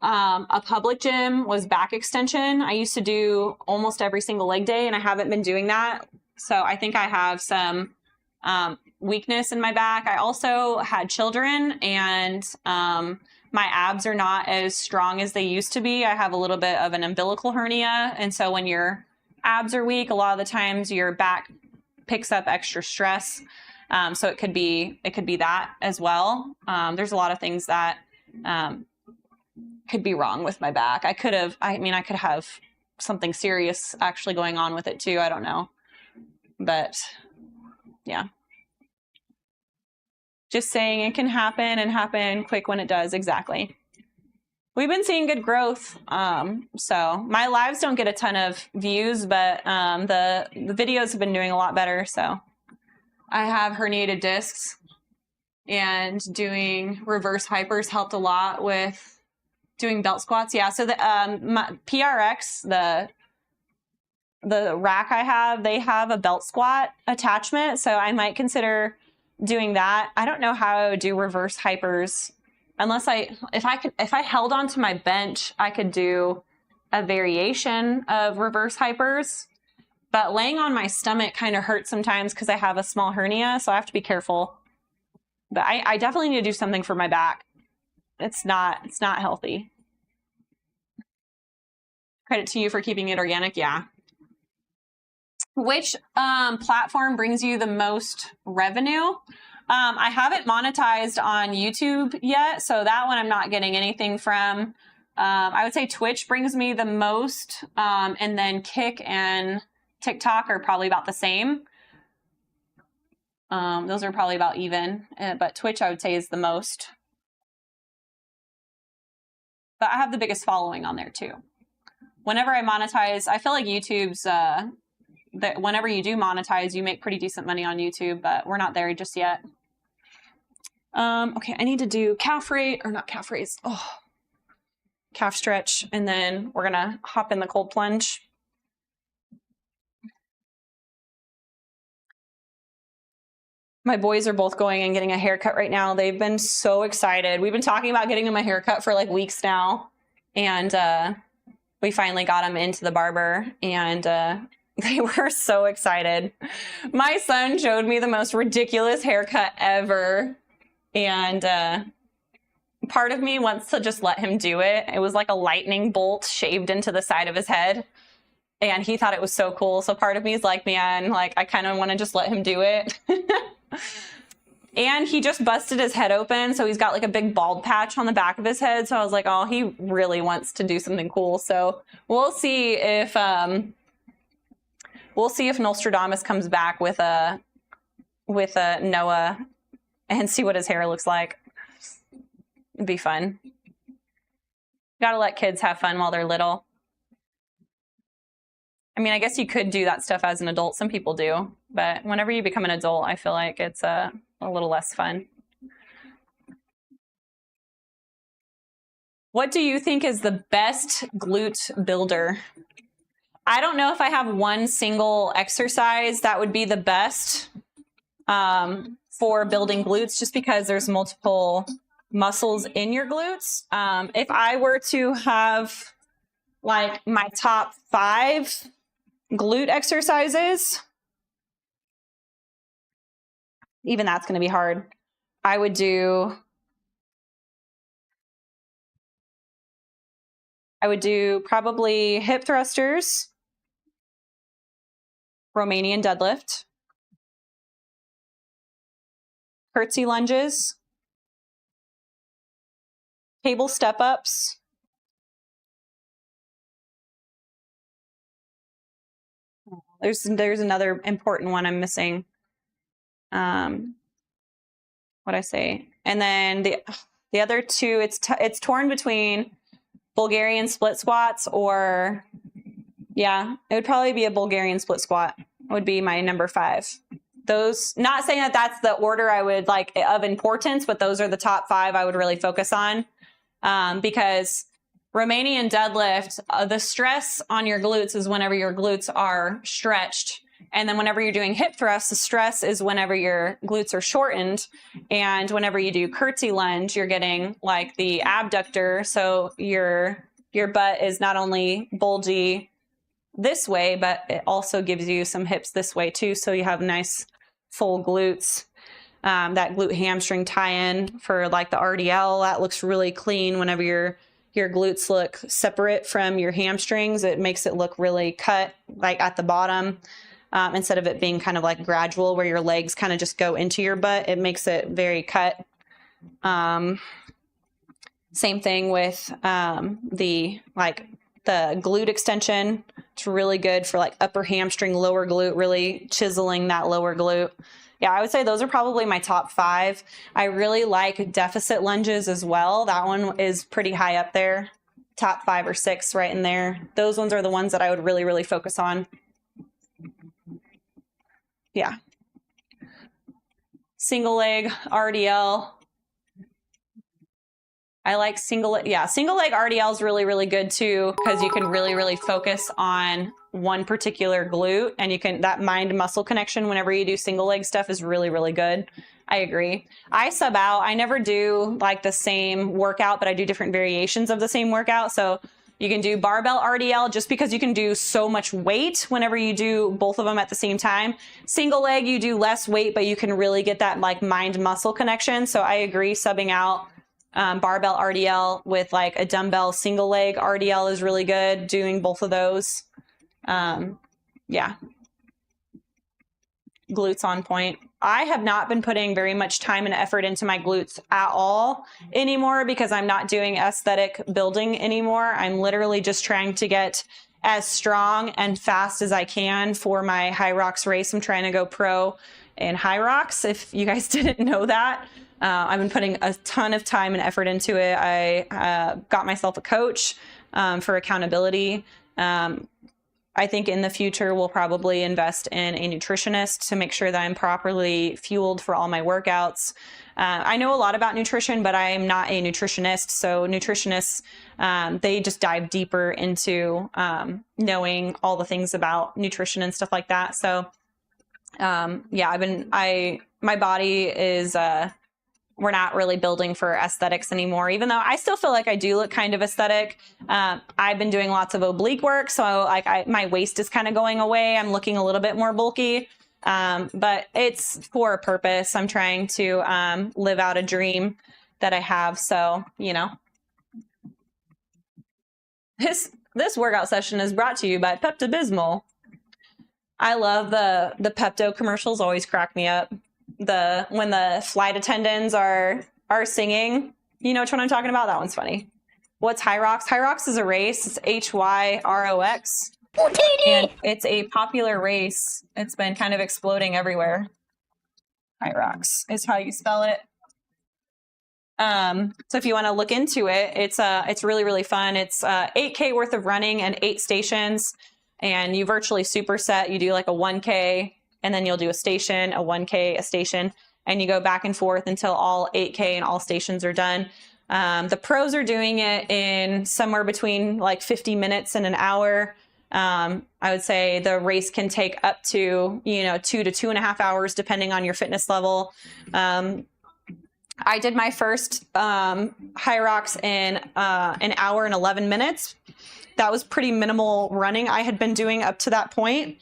a public gym was back extension. I used to do almost every single leg day, and I haven't been doing that. So I think I have some weakness in my back. I also had children, and my abs are not as strong as they used to be. I have a little bit of an umbilical hernia. And so when your abs are weak, a lot of the times your back picks up extra stress. So it could be that as well. There's a lot of things that could be wrong with my back. I could have something serious actually going on with it too. I don't know. But yeah. Just saying it can happen and happen quick when it does. Exactly. We've been seeing good growth. So my lives don't get a ton of views, but the videos have been doing a lot better. So I have herniated discs, and doing reverse hypers helped a lot with doing belt squats. Yeah. So the PRX, the rack I have, they have a belt squat attachment. So I might consider doing that. I don't know how I would do reverse hypers unless if I held onto my bench, I could do a variation of reverse hypers, but laying on my stomach kind of hurts sometimes because I have a small hernia. So I have to be careful, but I definitely need to do something for my back. It's not healthy. Credit to you for keeping it organic. Yeah. Which platform brings you the most revenue? I haven't monetized on YouTube yet, so that one I'm not getting anything from. I would say Twitch brings me the most, and then Kick and TikTok are probably about the same. Those are probably about even, but Twitch I would say is the most. But I have the biggest following on there too. Whenever I monetize, I feel like YouTube's... that whenever you do monetize, you make pretty decent money on YouTube, but we're not there just yet. Okay, I need to do calf stretch, and then we're gonna hop in the cold plunge. My boys are both going and getting a haircut right now. They've been so excited. We've been talking about getting them a haircut for like weeks now. And we finally got them into the barber, and they were so excited. My son showed me the most ridiculous haircut ever. And part of me wants to just let him do it. It was like a lightning bolt shaved into the side of his head. And he thought it was so cool. So part of me is like, man, like I kind of want to just let him do it. And he just busted his head open. So he's got like a big bald patch on the back of his head. So I was like, oh, he really wants to do something cool. So we'll see if Nostradamus comes back with a Noah and see what his hair looks like. It'd be fun. Gotta let kids have fun while they're little. I mean, I guess you could do that stuff as an adult. Some people do. But whenever you become an adult, I feel like it's a little less fun. What do you think is the best glute builder? I don't know if I have one single exercise that would be the best for building glutes, just because there's multiple muscles in your glutes. If I were to have like my top 5 glute exercises, even that's going to be hard. I would do probably hip thrusters, Romanian deadlift, curtsy lunges, table step ups, there's another important one I'm missing. What I say? And then the other 2, it's torn between Bulgarian split squats or, yeah, it would probably be a Bulgarian split squat would be my number 5. Those, not saying that that's the order I would like of importance, but those are the top 5 I would really focus on. Because Romanian deadlift, the stress on your glutes is whenever your glutes are stretched. And then whenever you're doing hip thrusts, the stress is whenever your glutes are shortened. And whenever you do curtsy lunge, you're getting like the abductor. So your butt is not only bulgy this way, but it also gives you some hips this way too. So you have nice full glutes. That glute hamstring tie-in for like the RDL, that looks really clean whenever your glutes look separate from your hamstrings. It makes it look really cut like at the bottom. Instead of it being kind of like gradual where your legs kind of just go into your butt, it makes it very cut. Same thing with the glute extension. It's really good for like upper hamstring, lower glute, really chiseling that lower glute. Yeah, I would say those are probably my top 5. I really like deficit lunges as well. That one is pretty high up there. Top 5 or 6 right in there. Those ones are the ones that I would really, really focus on. Yeah. Single leg RDL. I like single leg RDL is really, really good too, because you can really, really focus on one particular glute, and you can, that mind muscle connection whenever you do single leg stuff is really, really good. I agree. I sub out. I never do like the same workout, but I do different variations of the same workout. So you can do barbell RDL just because you can do so much weight whenever you do both of them at the same time. Single leg, you do less weight, but you can really get that like mind muscle connection. So I agree, subbing out barbell RDL with like a dumbbell single leg RDL is really good. Doing both of those. Yeah. Glutes on point. I have not been putting very much time and effort into my glutes at all anymore because I'm not doing aesthetic building anymore. I'm literally just trying to get as strong and fast as I can for my HYROX race. I'm trying to go pro in HYROX, if you guys didn't know that. I've been putting a ton of time and effort into it. I got myself a coach for accountability. I think in the future, we'll probably invest in a nutritionist to make sure that I'm properly fueled for all my workouts. I know a lot about nutrition, but I am not a nutritionist. So nutritionists, they just dive deeper into knowing all the things about nutrition and stuff like that. So Yeah, my body is, we're not really building for aesthetics anymore, even though I still feel like I do look kind of aesthetic. I've been doing lots of oblique work. So like my waist is kind of going away. I'm looking a little bit more bulky. But it's for a purpose. I'm trying to live out a dream that I have. So, you know, this workout session is brought to you by Pepto-Bismol. I love the Pepto commercials, always crack me up. When the flight attendants are singing, you know which one I'm talking about? That one's funny. What's HYROX? HYROX is a race. It's HYROX. And it's a popular race. It's been kind of exploding everywhere. HYROX is how you spell it. So if you want to look into it, it's really, really fun. It's 8K worth of running and 8 stations. And you virtually superset. You do like a 1K, and then you'll do a station, a 1K, a station, and you go back and forth until all 8K and all stations are done. The pros are doing it in somewhere between like 50 minutes and an hour. I would say the race can take up to, 2 to 2.5 hours, depending on your fitness level. I did my first HYROX in an hour and 11 minutes. That was pretty minimal running I had been doing up to that point.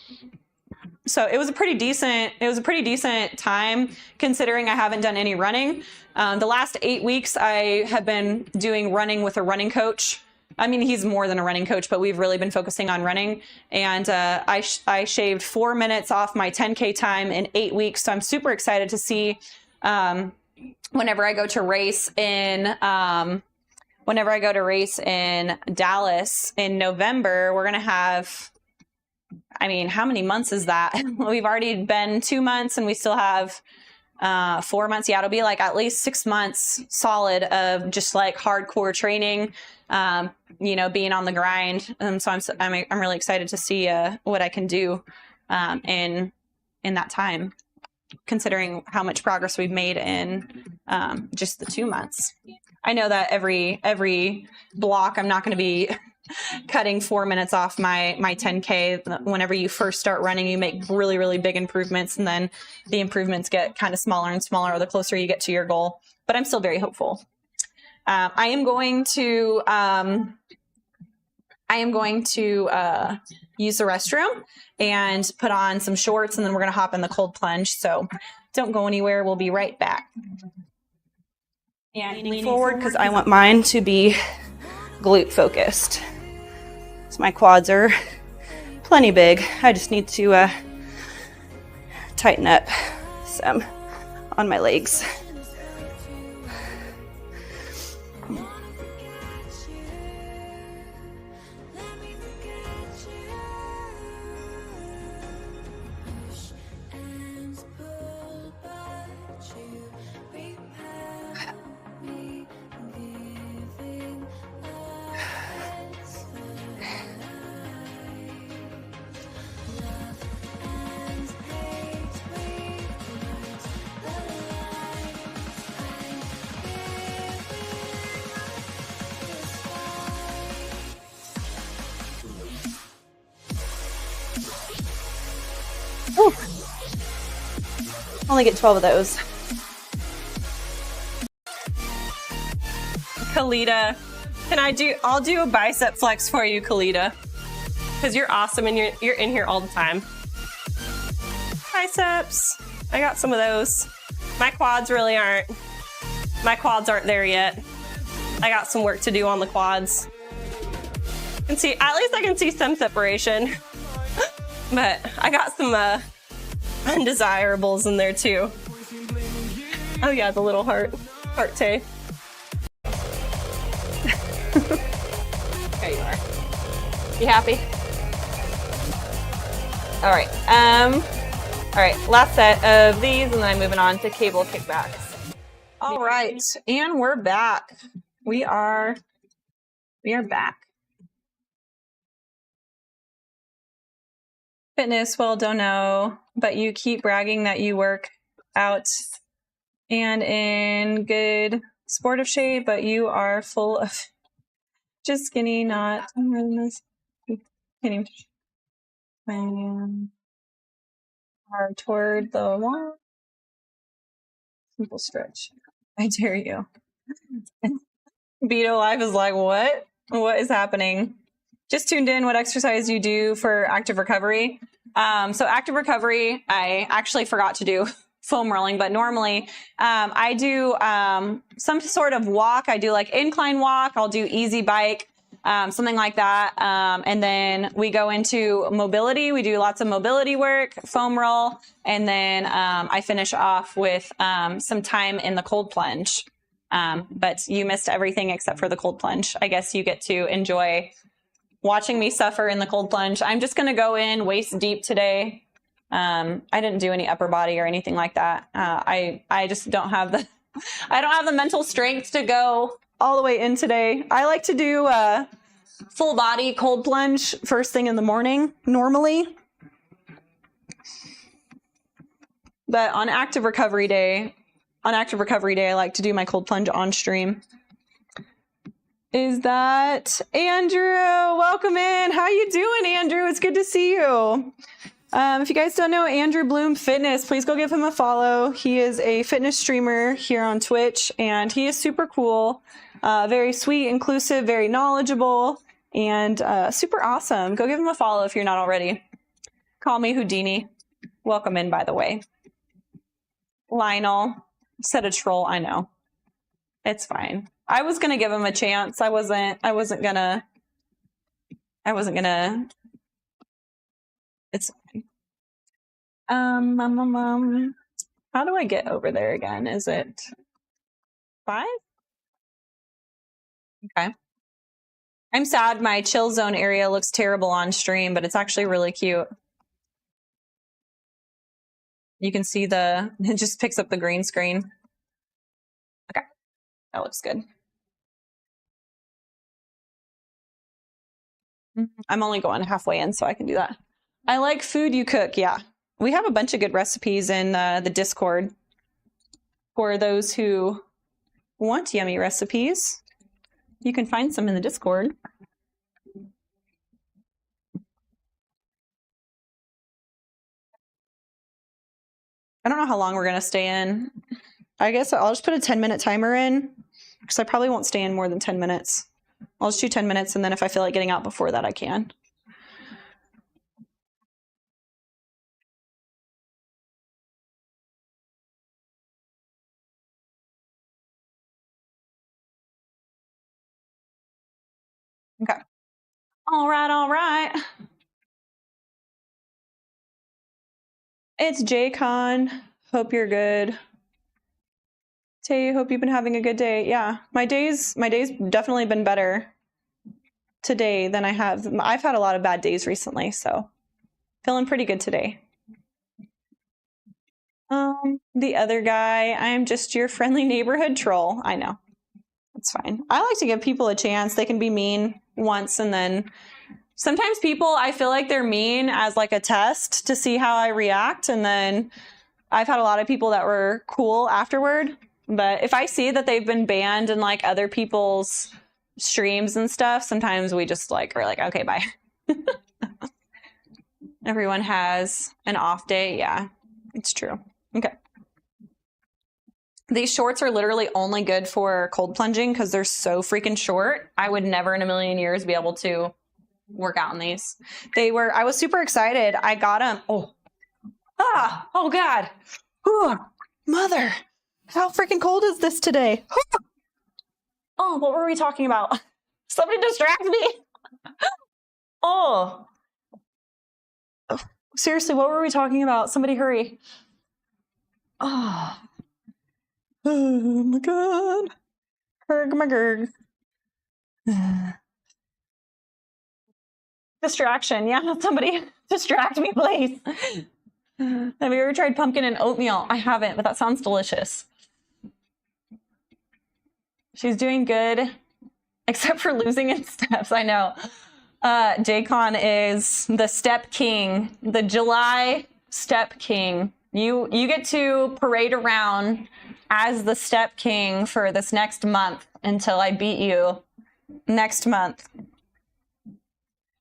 So it was a pretty decent time considering I haven't done any running. The last 8 weeks I have been doing running with a running coach. I mean, he's more than a running coach, but we've really been focusing on running. And I shaved 4 minutes off my 10K time in 8 weeks. So I'm super excited to see whenever I go to race in Dallas in November, we're going to have, I mean, how many months is that? We've already been 2 months and we still have 4 months. Yeah, it'll be like at least 6 months solid of just like hardcore training, being on the grind. So I'm really excited to see what I can do in that time, considering how much progress we've made in just the 2 months. I know that every block I'm not going to be cutting 4 minutes off my 10K. Whenever you first start running, you make really, really big improvements, and then the improvements get kind of smaller and smaller the closer you get to your goal. But I'm still very hopeful. I am going to use the restroom and put on some shorts, and then we're going to hop in the cold plunge. So don't go anywhere. We'll be right back. And leaning forward because I want mine to be glute focused. So my quads are plenty big. I just need to tighten up some on my legs. Whew. Only get 12 of those. Kalita, I'll do a bicep flex for you, Kalita. Because you're awesome and you're in here all the time. Biceps. I got some of those. My quads aren't there yet. I got some work to do on the quads. At least I can see some separation. But I got some undesirables in there too. Oh yeah, the little heart tape. There you are. You happy? All right. All right. Last set of these, and then I'm moving on to cable kickbacks. All right, and we're back. We are back. Fitness, well, don't know, but you keep bragging that you work out and in good sportive shape, but you are full of just skinny, not Hard toward the wall. Simple stretch. I dare you. Beto Life is like, what? What is happening? Just tuned in. What exercise you do for active recovery? So active recovery, I actually forgot to do foam rolling, but normally I do some sort of walk. I do like incline walk. I'll do easy bike, something like that. And then we go into mobility. We do lots of mobility work, foam roll, and then I finish off with some time in the cold plunge. But you missed everything except for the cold plunge. I guess you get to enjoy watching me suffer in the cold plunge. I'm just going to go in waist deep today. I didn't do any upper body or anything like that. I just don't have the I don't have the mental strength to go all the way in today. I like to do a full body cold plunge first thing in the morning normally. But on active recovery day, I like to do my cold plunge on stream. Is that Andrew? Welcome in. How you doing, Andrew? It's good to see you. If you guys don't know Andrew Bloom Fitness, please go give him a follow. He is a fitness streamer here on Twitch, and he is super cool, very sweet, inclusive, very knowledgeable, and super awesome. Go give him a follow if you're not already. Call me Houdini. Welcome in, by the way. Lionel said a troll. I know. It's fine. I was gonna give him a chance. I wasn't gonna. It's fine. How do I get over there again? Is it 5? Okay. I'm sad my chill zone area looks terrible on stream, but it's actually really cute. You can see it just picks up the green screen. Okay, that looks good. I'm only going halfway in, so I can do that. I like food you cook. Yeah, we have a bunch of good recipes in the Discord for those who want yummy recipes. You can find some in the Discord. I don't know how long we're going to stay in. I guess I'll just put a 10-minute timer in because I probably won't stay in more than 10 minutes. I'll just do 10 minutes, and then if I feel like getting out before that, I can. Okay. All right, all right. It's JCon. Hope you're good. Tay, hope you've been having a good day. Yeah, my day's definitely been better today than I've had a lot of bad days recently, so feeling pretty good today. The other guy, I'm just your friendly neighborhood troll. I know. It's fine. I like to give people a chance. They can be mean once, and then sometimes people, I feel like they're mean as like a test to see how I react, and then I've had a lot of people that were cool afterward. But if I see that they've been banned in like other people's streams and stuff, sometimes we just we're like, okay, bye. Everyone has an off day. Yeah, it's true. Okay. These shorts are literally only good for cold plunging because they're so freaking short. I would never in a million years be able to work out in these. I was super excited. I got them. Oh God. Ooh, mother. How freaking cold is this today? Oh, what were we talking about? Somebody distract me. Oh, seriously, what were we talking about? Somebody hurry. Oh my God. Herg my gurg. Distraction. Yeah, somebody distract me, please. Have you ever tried pumpkin and oatmeal? I haven't, but that sounds delicious. She's doing good, except for losing in steps. I know. JCon is the step king, the July step king. You get to parade around as the step king for this next month until I beat you next month.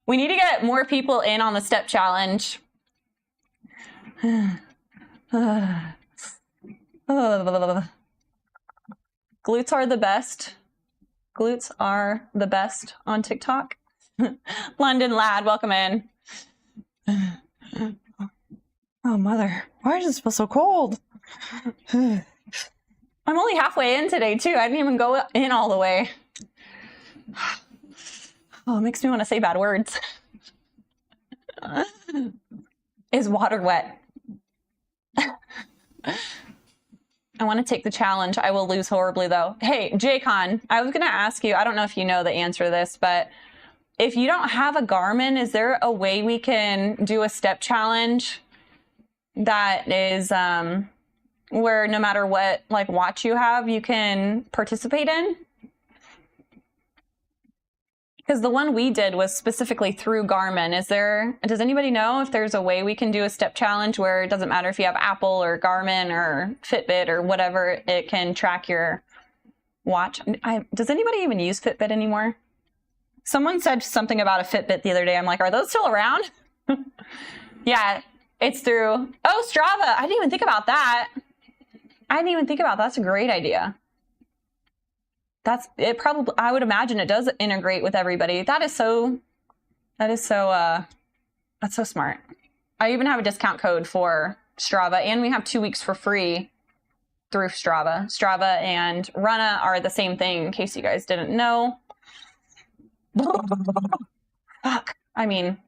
We need to get more people in on the step challenge. Glutes are the best. Glutes are the best on TikTok. London lad, welcome in. Oh, mother. Why does it feel so cold? I'm only halfway in today, too. I didn't even go in all the way. Oh, it makes me want to say bad words. Is water wet? I want to take the challenge. I will lose horribly, though. Hey, Jaycon, I was going to ask you, I don't know if you know the answer to this, but if you don't have a Garmin, is there a way we can do a step challenge that is where no matter what like watch you have, you can participate in? Because the one we did was specifically through Garmin. Does anybody know if there's a way we can do a step challenge where it doesn't matter if you have Apple or Garmin or Fitbit or whatever, it can track your watch? Does anybody even use Fitbit anymore? Someone said something about a Fitbit the other day. I'm like, are those still around? Yeah, it's through, Strava. I didn't even think about that. That's a great idea. That's I would imagine it does integrate with everybody. That's so smart. I even have a discount code for Strava, and we have 2 weeks for free through Strava. Strava and Runna are the same thing, in case you guys didn't know. Fuck. I mean,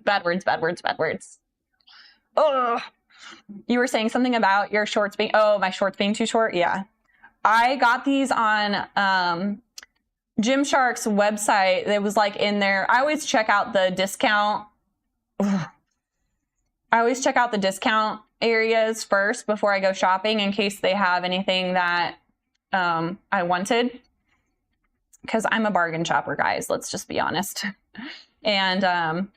bad words. Oh, you were saying something about your shorts being, my shorts being too short? Yeah. I got these on Gymshark's website. It was like in there. I always check out the discount. Areas first before I go shopping in case they have anything that I wanted. Because I'm a bargain shopper, guys. Let's just be honest. And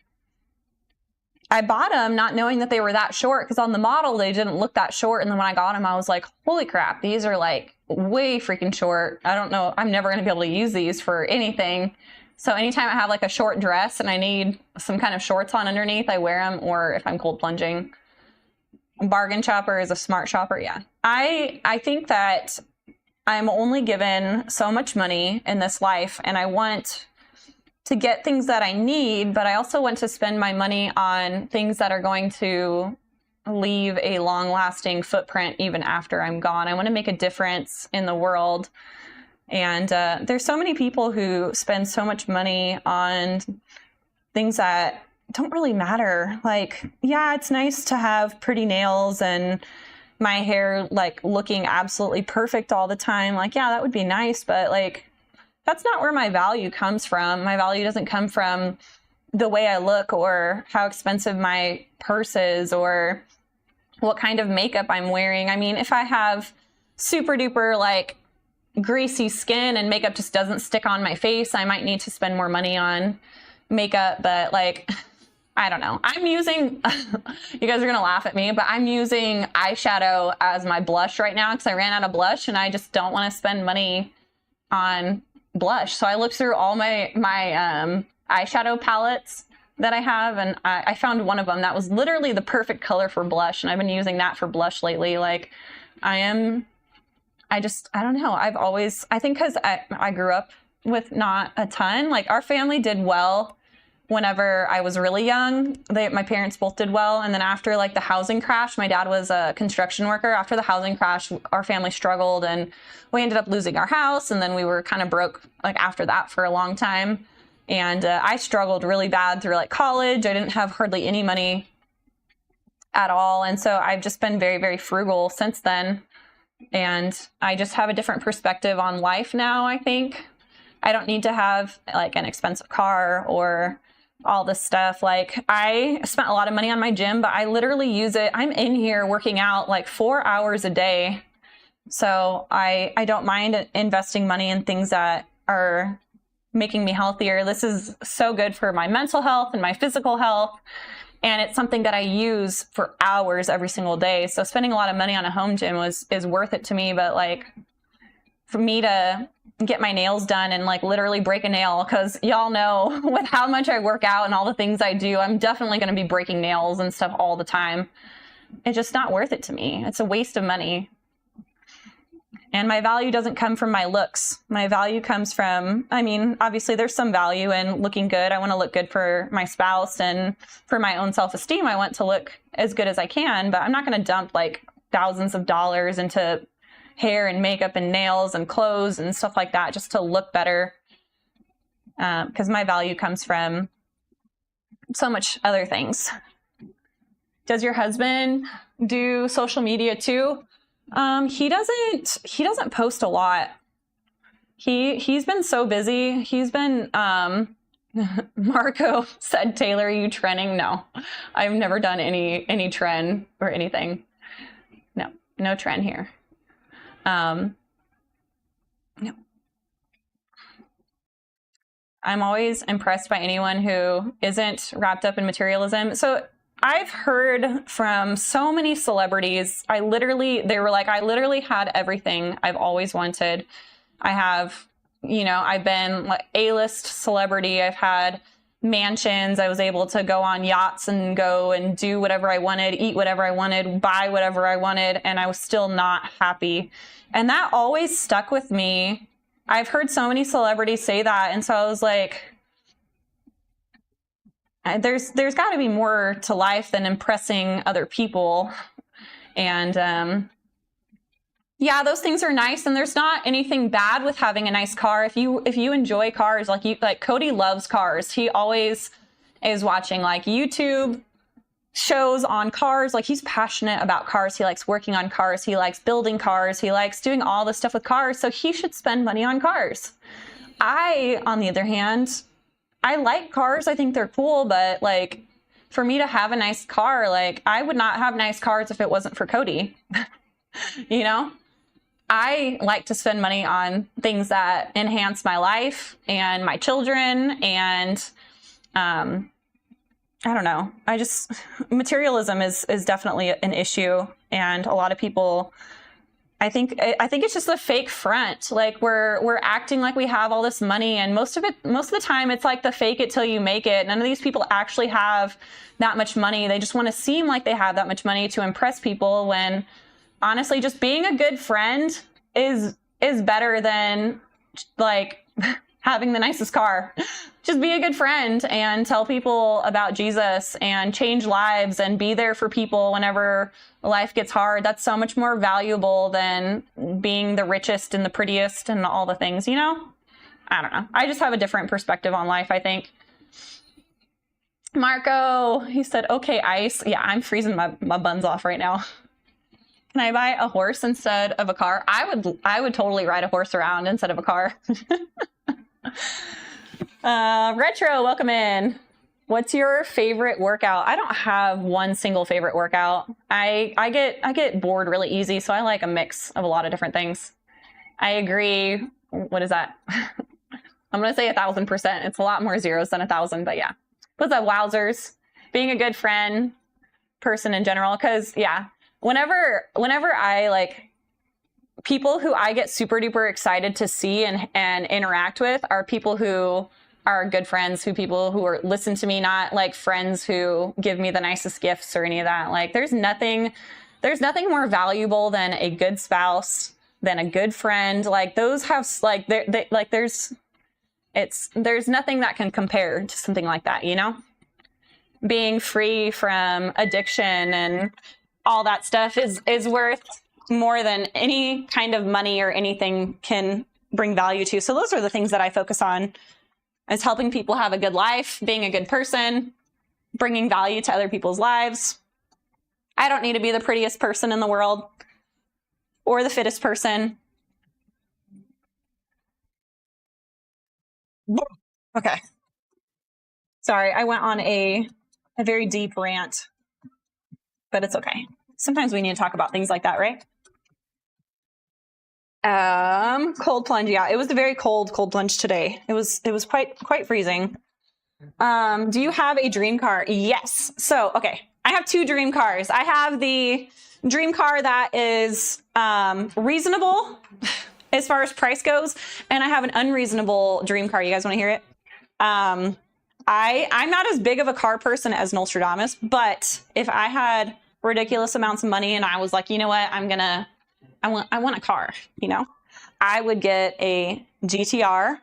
I bought them not knowing that they were that short, because on the model they didn't look that short. And then when I got them, I was like, holy crap, these are like way freaking short. I don't know. I'm never going to be able to use these for anything. So anytime I have like a short dress and I need some kind of shorts on underneath, I wear them. Or if I'm cold plunging, bargain shopper is a smart shopper. Yeah. I think that I'm only given so much money in this life, and I want to get things that I need, but I also want to spend my money on things that are going to leave a long-lasting footprint even after I'm gone. I want to make a difference in the world. And there's so many people who spend so much money on things that don't really matter. Like, yeah, it's nice to have pretty nails and my hair like looking absolutely perfect all the time. Like, yeah, that would be nice, but like, that's not where my value comes from. My value doesn't come from the way I look or how expensive my purse is or what kind of makeup I'm wearing. I mean, if I have super duper like greasy skin and makeup just doesn't stick on my face, I might need to spend more money on makeup. But like, I don't know. I'm using, you guys are going to laugh at me, but I'm using eyeshadow as my blush right now because I ran out of blush and I just don't want to spend money on blush. So I looked through all my eyeshadow palettes that I have, and I found one of them that was literally the perfect color for blush, and I've been using that for blush lately. Like, I don't know. I think because I grew up with not a ton. Like, our family did well whenever I was really young. My parents both did well, and then after like the housing crash, my dad was a construction worker. After the housing crash, our family struggled, and we ended up losing our house, and then we were kind of broke like after that for a long time. And I struggled really bad through like college. I didn't have hardly any money at all, and so I've just been very, very frugal since then. And I just have a different perspective on life now. I think I don't need to have like an expensive car or all this stuff. Like, I spent a lot of money on my gym, but I literally use it. I'm in here working out like 4 hours a day. So I don't mind investing money in things that are making me healthier. This is so good for my mental health and my physical health. And it's something that I use for hours every single day. So spending a lot of money on a home gym is worth it to me. But like for me to get my nails done and like literally break a nail, because y'all know with how much I work out and all the things I do, I'm definitely going to be breaking nails and stuff all the time. It's just not worth it to me. It's a waste of money. And my value doesn't come from my looks. My value comes from, I mean, obviously there's some value in looking good. I want to look good for my spouse, and for my own self-esteem, I want to look as good as I can, but I'm not going to dump like thousands of dollars into hair and makeup and nails and clothes and stuff like that just to look better. Because my value comes from so much other things. Does your husband do social media too? He doesn't post a lot. He's been so busy. He's been, Marco said, Taylor, are you trending? No, I've never done any trend or anything. No trend here. No. I'm always impressed by anyone who isn't wrapped up in materialism. So I've heard from so many celebrities, they were like, I literally had everything I've always wanted. I have, I've been like A-list celebrity. I've had mansions. I was able to go on yachts and go and do whatever I wanted, eat whatever I wanted, buy whatever I wanted, and I was still not happy. And that always stuck with me. I've heard so many celebrities say that, and so I was like, there's got to be more to life than impressing other people. And yeah, those things are nice, and there's not anything bad with having a nice car. If you enjoy cars, like Cody loves cars. He always is watching like YouTube shows on cars. Like, he's passionate about cars. He likes working on cars. He likes building cars. He likes doing all this stuff with cars. So he should spend money on cars. I, on the other hand, I like cars. I think they're cool, but like, for me to have a nice car, like, I would not have nice cars if it wasn't for Cody. I like to spend money on things that enhance my life and my children, and I don't know. Materialism is definitely an issue, and a lot of people, I think it's just a fake front. Like, we're acting like we have all this money, and most of the time it's like the fake it till you make it. None of these people actually have that much money. They just want to seem like they have that much money to impress people, when honestly, just being a good friend is better than like having the nicest car. Just be a good friend and tell people about Jesus and change lives and be there for people whenever life gets hard. That's so much more valuable than being the richest and the prettiest and all the things, I don't know. I just have a different perspective on life, I think. Marco, he said, okay, ice. Yeah, I'm freezing my buns off right now. Can I buy a horse instead of a car? I would totally ride a horse around instead of a car. Retro, welcome in. What's your favorite workout? I don't have one single favorite workout. I get bored really easy, so I like a mix of a lot of different things. I agree. What is that? I'm going to say 1,000%. It's a lot more zeros than 1,000, but yeah. What's up, wowzers? Being a good friend, person in general, because yeah, whenever I like, people who I get super duper excited to see and interact with are people who are good friends, people who listen to me, not like friends who give me the nicest gifts or any of that. Like, there's nothing more valuable than a good spouse, than a good friend. Like, those have like, there's nothing that can compare to something like that, Being free from addiction and all that stuff is worth more than any kind of money or anything can bring value to. So those are the things that I focus on, is helping people have a good life, being a good person, bringing value to other people's lives. I don't need to be the prettiest person in the world or the fittest person. Okay. Sorry, I went on a very deep rant, but it's okay. Sometimes we need to talk about things like that, right? Cold plunge. Yeah, it was a very cold plunge today. It was quite freezing. Do you have a dream car? Yes. So, okay. I have two dream cars. I have the dream car that is reasonable as far as price goes. And I have an unreasonable dream car. You guys want to hear it? I'm not as big of a car person as Nostradamus, but if I had ridiculous amounts of money and I was like, you know what, I want a car, you know, I would get a GTR.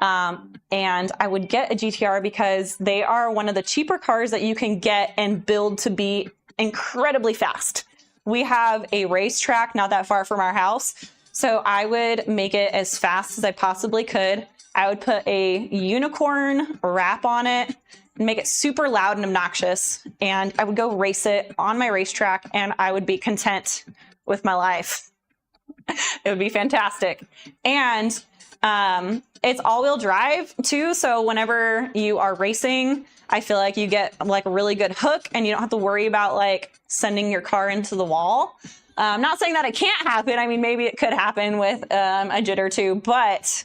And I would get a GTR because they are one of the cheaper cars that you can get and build to be incredibly fast. We have a racetrack not that far from our house, so I would make it as fast as I possibly could. I would put a unicorn wrap on it and make it super loud and obnoxious, and I would go race it on my racetrack, and I would be content with my life. It would be fantastic. And it's all-wheel drive too, so whenever you are racing, I feel like you get like a really good hook and you don't have to worry about like sending your car into the wall. I'm not saying that it can't happen. I mean, maybe it could happen with a jitter too, but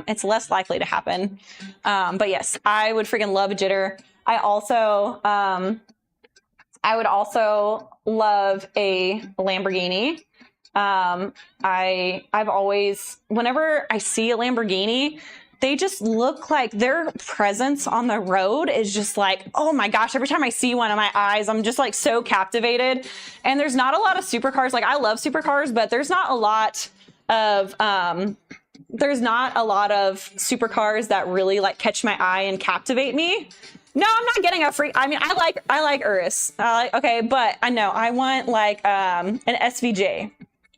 it's less likely to happen. But yes, I would freaking love a jitter. I would also love a Lamborghini. I've always, whenever I see a Lamborghini, they just look like their presence on the road is just like, oh my gosh, every time I see one in my eyes, I'm just like so captivated. And there's not a lot of supercars. Like I love supercars, but there's not a lot of supercars that really like catch my eye and captivate me. No, I'm not getting a free, I mean, I like Urus. Okay, but I know I want like, an SVJ.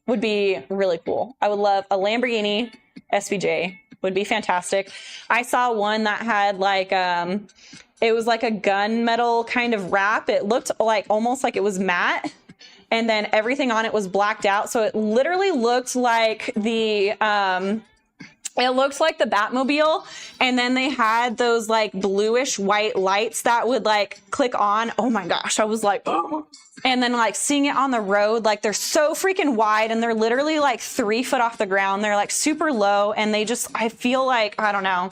Would be really cool. I would love a Lamborghini SVJ. Would be fantastic. I saw one that had like, it was like a gunmetal kind of wrap. It looked like almost like it was matte. And then everything on it was blacked out. So it literally looked like the Batmobile. And then they had those like bluish white lights that would like click on. Oh my gosh. I was like, oh. And then like seeing it on the road, like they're so freaking wide and they're literally like 3 foot off the ground. They're like super low. And they just, I feel like, I don't know.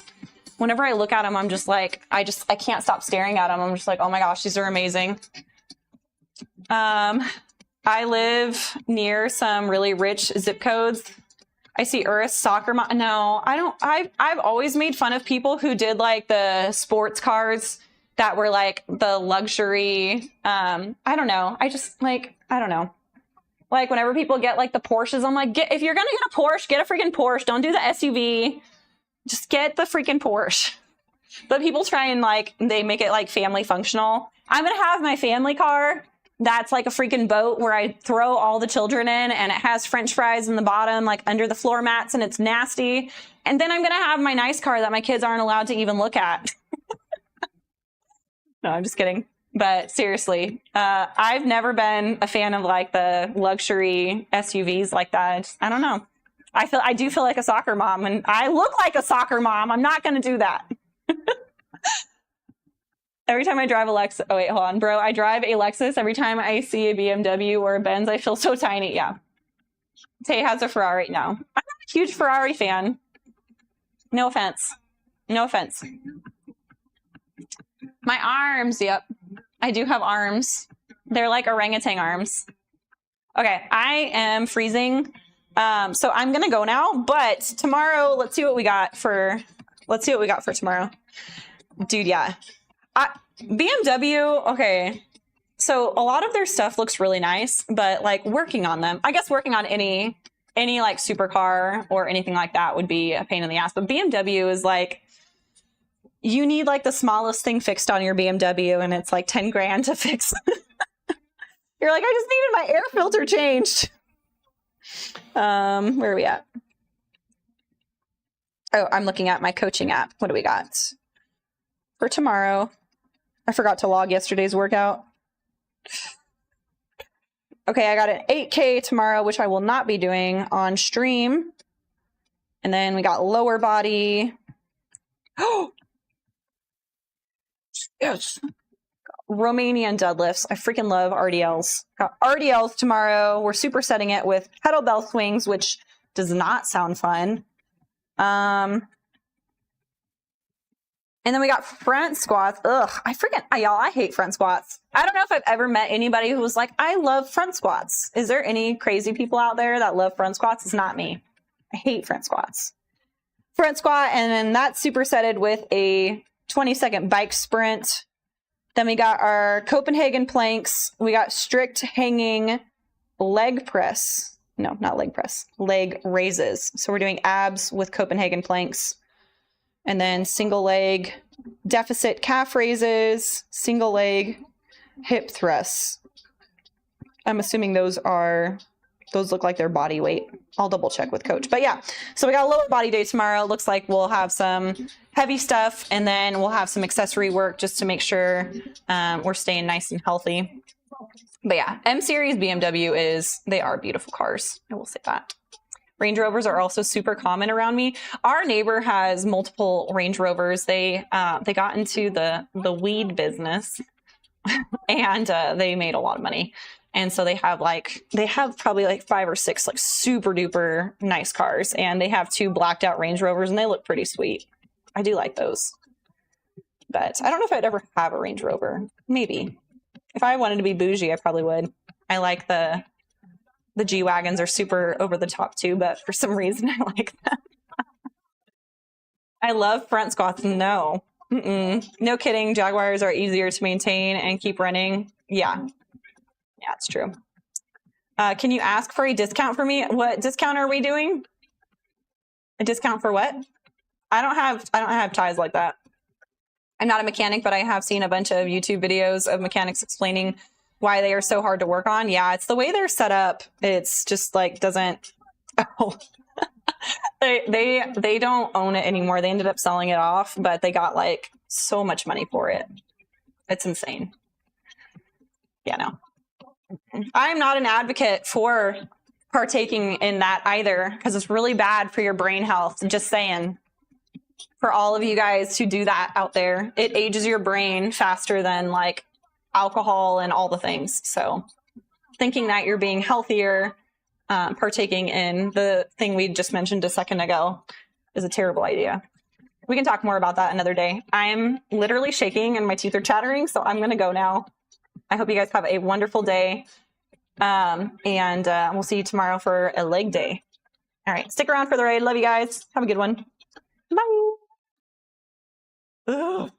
Whenever I look at them, I'm just like, I can't stop staring at them. I'm just like, oh my gosh, these are amazing. I live near some really rich zip codes. I see Urus soccer mom. No, I don't. I've always made fun of people who did like the sports cars that were like the luxury. I don't know. I just like, I don't know. Like whenever people get like the Porsches, I'm like, if you're going to get a Porsche, get a freaking Porsche. Don't do the SUV. Just get the freaking Porsche. But people try and like, they make it like family functional. I'm going to have my family car. That's like a freaking boat where I throw all the children in and it has French fries in the bottom, like under the floor mats, and it's nasty. And then I'm going to have my nice car that my kids aren't allowed to even look at. No, I'm just kidding. But seriously, I've never been a fan of like the luxury SUVs like that. I don't know. I do feel like a soccer mom, and I look like a soccer mom. I'm not going to do that. Every time I drive a Lexus, oh wait, hold on, bro. I drive a Lexus. Every time I see a BMW or a Benz, I feel so tiny. Yeah. Tay has a Ferrari. No, I'm not a huge Ferrari fan. No offense. No offense. My arms. Yep. I do have arms. They're like orangutan arms. Okay. I am freezing. So I'm going to go now, but tomorrow, let's see what we got for tomorrow. Dude. Yeah. BMW, okay. So a lot of their stuff looks really nice, but like working on them, I guess working on any like supercar or anything like that would be a pain in the ass. But BMW is like, you need like the smallest thing fixed on your BMW and it's like 10 grand to fix. You're like, I just needed my air filter changed. Where are we at? Oh, I'm looking at my coaching app. What do we got for tomorrow? I forgot to log yesterday's workout. Okay, I got an 8K tomorrow, which I will not be doing on stream. And then we got lower body. Oh, yes. Romanian deadlifts. I freaking love RDLs. Got RDLs tomorrow. We're supersetting it with kettlebell swings, which does not sound fun. And then we got front squats. Ugh, I hate front squats. I don't know if I've ever met anybody who was like, I love front squats. Is there any crazy people out there that love front squats? It's not me. I hate front squats. Front squat, and then that's supersetted with a 20-second bike sprint. Then we got our Copenhagen planks. We got strict hanging leg press. No, not leg press. Leg raises. So we're doing abs with Copenhagen planks. And then single leg deficit calf raises, single leg hip thrusts. I'm assuming those look like their body weight. I'll double check with coach. But yeah, so we got a lower body day tomorrow. Looks like we'll have some heavy stuff, and then we'll have some accessory work just to make sure we're staying nice and healthy. But yeah, M Series BMW they are beautiful cars. I will say that. Range Rovers are also super common around me. Our neighbor has multiple Range Rovers. They got into the weed business and they made a lot of money. And so they have probably like 5 or 6 like super duper nice cars, and they have 2 blacked out Range Rovers, and they look pretty sweet. I do like those, but I don't know if I'd ever have a Range Rover. Maybe if I wanted to be bougie, I probably would. I like the G-Wagons are super over the top too, but for some reason I like them. I love front squats. No, no kidding. Jaguars are easier to maintain and keep running. Yeah, it's true. Can you ask for a discount for me? What discount are we doing? A discount for what? I don't have ties like that. I'm not a mechanic, but I have seen a bunch of YouTube videos of mechanics explaining why they are so hard to work on. Yeah, it's the way they're set up. It's just like doesn't. Oh. they don't own it anymore. They ended up selling it off, but they got like so much money for it. It's insane. Yeah, no. I'm not an advocate for partaking in that either, because it's really bad for your brain health. Just saying. For all of you guys who do that out there, it ages your brain faster than like alcohol and all the things. So thinking that you're being healthier, partaking in the thing we just mentioned a second ago is a terrible idea. We can talk more about that another day. I'm literally shaking and my teeth are chattering, so I'm going to go now. I hope you guys have a wonderful day. And we'll see you tomorrow for a leg day. All right. Stick around for the raid. Love you guys. Have a good one. Bye. Ugh.